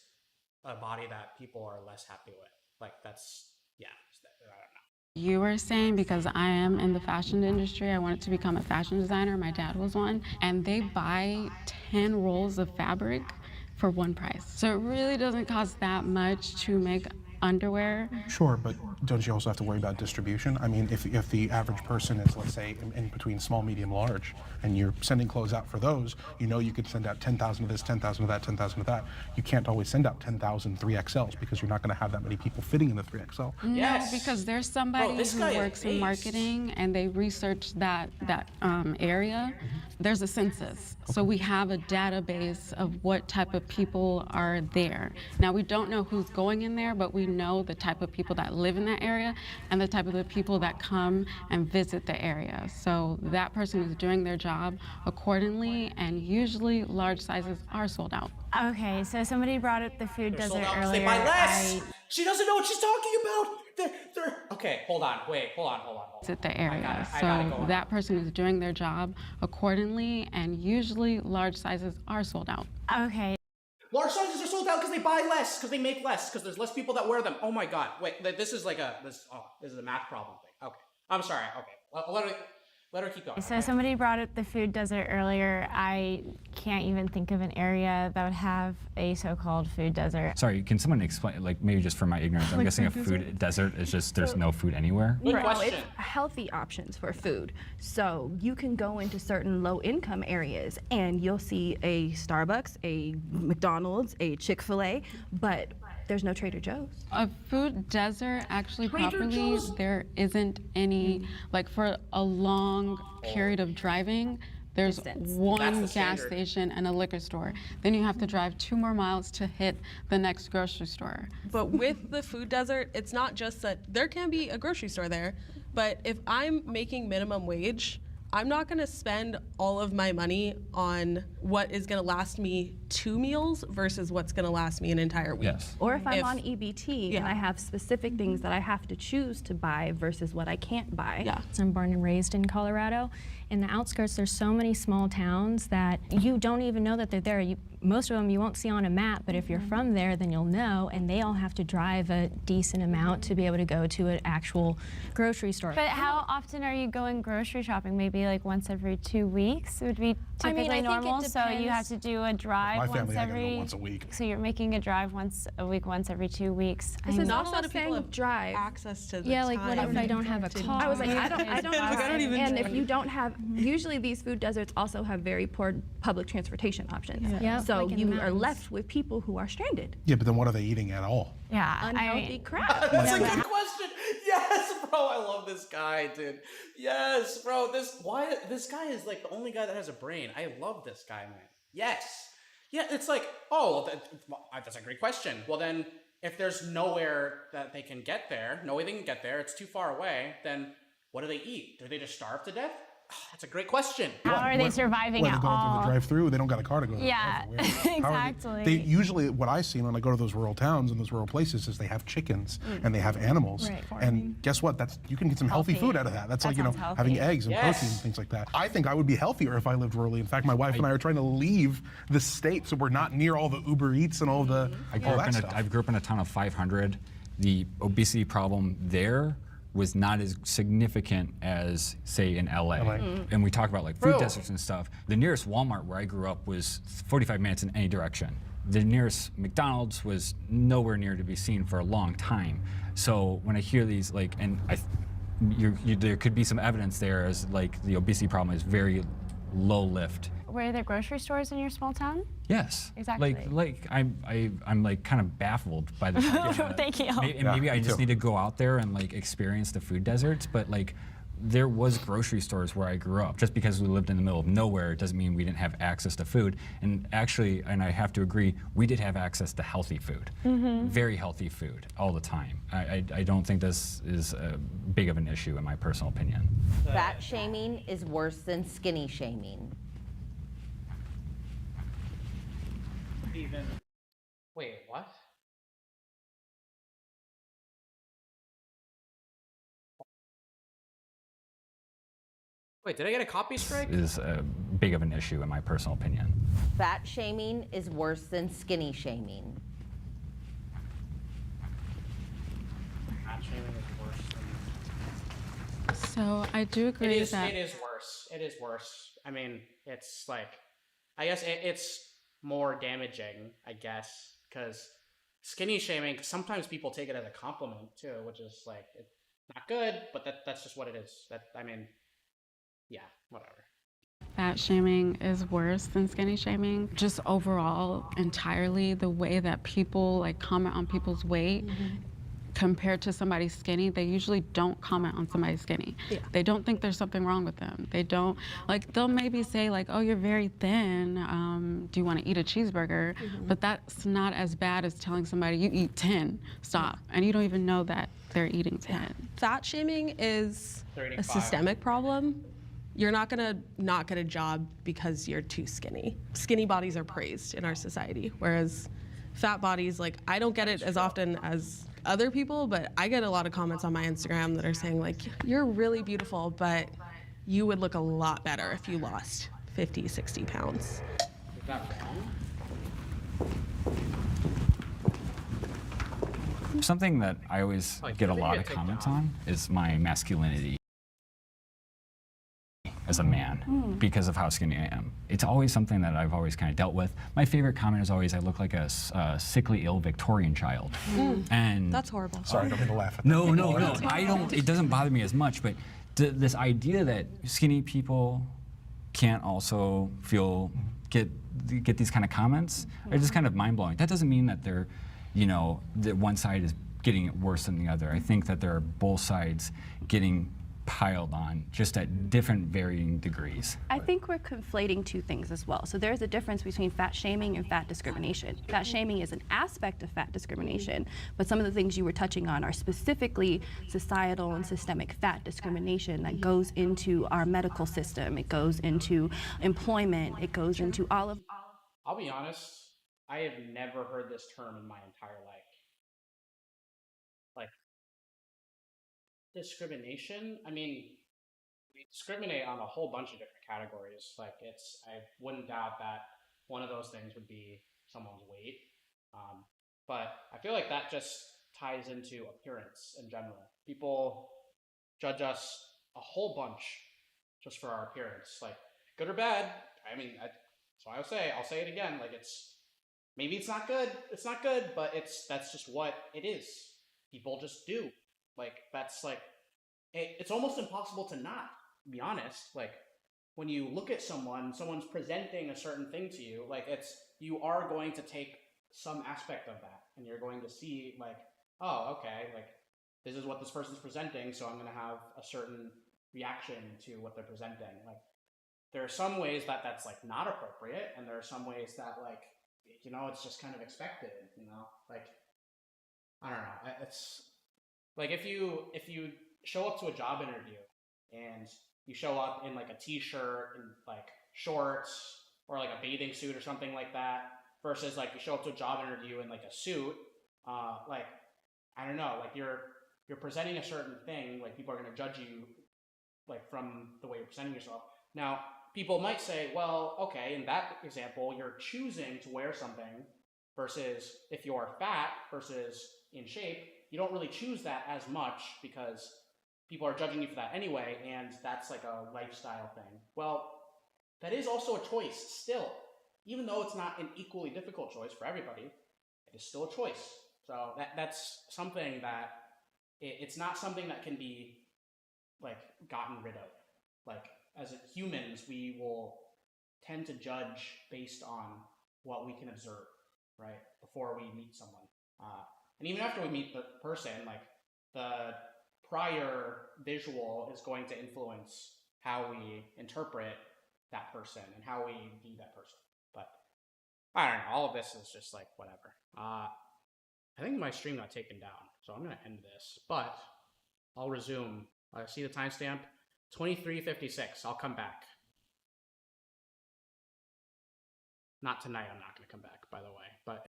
A: a body that people are less happy with. Like that's, yeah, I don't know.
K: You were saying, because I am in the fashion industry, I wanted to become a fashion designer. My dad was one, and they buy 10 rolls of fabric for one price. So it really doesn't cost that much to make underwear.
E: Sure, but don't you also have to worry about distribution? I mean, if the average person is, let's say, in between small, medium, large, and you're sending clothes out for those, you know you could send out 10,000 of this, 10,000 of that, 10,000 of that. You can't always send out 10,000 3XLs because you're not going to have that many people fitting in the 3XL.
K: No, because there's somebody who works in marketing and they research that area. There's a census, so we have a database of what type of people are there. Now, we don't know who's going in there, but we know the type of people that live in that area and the type of the people that come and visit the area. So that person is doing their job accordingly, and usually large sizes are sold out.
D: Okay, so somebody brought up the food desert earlier.
A: They buy less. She doesn't know what she's talking about. Okay, hold on.
K: Visit the area. So that person is doing their job accordingly, and usually large sizes are sold out.
D: Okay.
A: Large sizes are sold out because they buy less, because they make less, because there's less people that wear them. Oh my God! Wait, this is like this is a math problem thing. Okay, I'm sorry. Okay, let her keep going.
D: So somebody brought up the food desert earlier. I can't even think of an area that would have a so-called food desert.
F: Sorry, can someone explain, like maybe just for my ignorance, I'm guessing a food desert is just there's no food anywhere?
B: No, it's healthy options for food. So you can go into certain low-income areas and you'll see a Starbucks, a McDonald's, a Chick-fil-A, but there's no Trader Joe's.
K: A food desert, actually, properly, there isn't any, like for a long period of driving, there's one gas station and a liquor store. Then you have to drive 2 more miles to hit the next grocery store.
H: But with the food desert, it's not just that there can be a grocery store there, but if I'm making minimum wage, I'm not going to spend all of my money on what is going to last me 2 meals versus what's going to last me an entire week.
F: Yes.
B: Or if I'm on EBT and I have specific things that I have to choose to buy versus what I can't buy.
H: Yeah.
L: I'm born and raised in Colorado. In the outskirts, there's so many small towns that you don't even know that they're there. Most of them you won't see on a map, but if you're from there, then you'll know, and they all have to drive a decent amount to be able to go to an actual grocery store.
D: But how often are you going grocery shopping? Maybe like once every 2 weeks would be typically normal, so you have to do a drive once
E: a week.
D: So you're making a drive once a week, once every 2 weeks.
H: Not a lot of people have access to the
L: Yeah, like what if I don't have a car?
B: I was like, I don't and if you don't have, usually these food deserts also have very poor public transportation options.
L: Yeah.
B: So
L: like
B: you are left with people who are stranded.
E: Yeah, but then what are they eating at all?
D: Yeah,
B: unhealthy crap.
A: That's a good question. Yes, bro, I love this guy, dude. Yes, bro, this guy is like the only guy that has a brain. I love this guy, man. Yes. Yeah, it's like, oh, that's a great question. Well, then, if there's nowhere that they can get there, no way they can get there, it's too far away, then what do they eat? Do they just starve to death? Oh, that's a great question.
D: How are they surviving at all?
E: They're going through the drive-through. They don't got a car to go to.
D: Yeah, exactly.
E: They usually, what I've seen when I go to those rural towns and those rural places is they have chickens and they have animals.
L: Right.
E: And guess what? You can get some healthy food out of that. That's like, having eggs and protein and things like that. I think I would be healthier if I lived rurally. In fact, my wife and I are trying to leave the state so we're not near all the Uber Eats and all the
F: I grew up in a town of 500. The obesity problem there was not as significant as, say, in LA. And we talk about like food deserts and stuff. The nearest Walmart where I grew up was 45 minutes in any direction. The nearest McDonald's was nowhere near to be seen for a long time. So when I hear these, like, and there could be some evidence there as like the obesity problem is very low lift.
D: Were there grocery stores in your small town?
F: Yes.
D: Exactly.
F: Like I'm like kind of baffled by this idea.
D: Thank you.
F: Maybe I just need to go out there and like experience the food deserts, but like there was grocery stores where I grew up. Just because we lived in the middle of nowhere doesn't mean we didn't have access to food. And actually, and I have to agree, we did have access to healthy food, very healthy food all the time. I don't think this is a big of an issue in my personal opinion.
C: Fat shaming is worse than skinny shaming.
A: Wait, what? Wait, did I get a copy strike?
F: Is a big of an issue in my personal opinion.
C: Fat shaming is worse than skinny shaming.
A: Fat shaming is worse than...
K: So I do agree that
A: it is worse. It is worse. I mean, it's like, I guess it's more damaging, I guess, because skinny shaming, sometimes people take it as a compliment too, which is like, it's not good, but that's just what it is. I mean, yeah, whatever.
K: fat shaming is worse than skinny shaming. Just overall, entirely, the way that people like comment on people's weight compared to somebody skinny, they usually don't comment on somebody skinny. They don't think there's something wrong with them. They don't, like, they'll maybe say like, oh, you're very thin, do you want to eat a cheeseburger? But that's not as bad as telling somebody you eat 10, stop. And you don't even know that they're eating 10.
H: Fat shaming is
A: 35.
H: a systemic problem. You're not gonna not get a job because you're too skinny. Skinny bodies are praised in our society, whereas fat bodies, like, I don't get it as often as other people, but I get a lot of comments on my Instagram that are saying like, you're really beautiful, but you would look a lot better if you lost 50, 60 pounds.
A: Is that wrong?
F: Something that I always get a lot of comments on is my masculinity as a man because of how skinny I am. It's always something that I've always kind of dealt with. My favorite comment is always, I look like a sickly, ill Victorian child. And
H: that's horrible.
E: Sorry, I don't mean to laugh at that.
F: No. I don't, it doesn't bother me as much, but this idea that skinny people can't also get these kind of comments are just kind of mind-blowing. That doesn't mean that they're, you know, that one side is getting it worse than the other. I think that there are both sides getting piled on, just at different varying degrees.
B: I think we're conflating two things as well. So there's a difference between fat shaming and fat discrimination. Fat shaming is an aspect of fat discrimination, but some of the things you were touching on are specifically societal and systemic fat discrimination that goes into our medical system, it goes into employment, it goes into all of...
A: I'll be honest, I have never heard this term in my entire life. Like, discrimination? I mean, we discriminate on a whole bunch of different categories. Like, I wouldn't doubt that one of those things would be someone's weight. But I feel like that just ties into appearance in general. People judge us a whole bunch just for our appearance, like, good or bad. I mean, so I'll say it again, like, maybe it's not good, but that's just what it is. People just do. Like, that's like, it's almost impossible to not be honest. Like, when you look at someone's presenting a certain thing to you, like, you are going to take some aspect of that, and you're going to see, like, oh, okay, like, this is what this person's presenting, so I'm going to have a certain reaction to what they're presenting. Like, there are some ways that that's, like, not appropriate, and there are some ways that, like, you know, it's just kind of expected, you know? Like, I don't know. It's like, if you show up to a job interview and you show up in like a t-shirt and like shorts or like a bathing suit or something like that, versus like you show up to a job interview in like a suit, like, I don't know, like you're presenting a certain thing, like people are going to judge you like from the way you're presenting yourself. Now, people might say, well, okay, in that example, you're choosing to wear something, versus if you're fat versus in shape, you don't really choose that as much because people are judging you for that anyway, and that's like a lifestyle thing. Well, that is also a choice still. Even though it's not an equally difficult choice for everybody, it is still a choice. So that's something that it's not something that can be like gotten rid of. Like as humans, we will tend to judge based on what we can observe, right? Before we meet someone. And even after we meet the person, like the prior visual is going to influence how we interpret that person and how we view that person. But I don't know, all of this is just like whatever. I think my stream got taken down, so I'm gonna end this, but I'll resume. See the timestamp? 23:56. I'll come back. Not tonight, I'm not gonna come back, by the way, but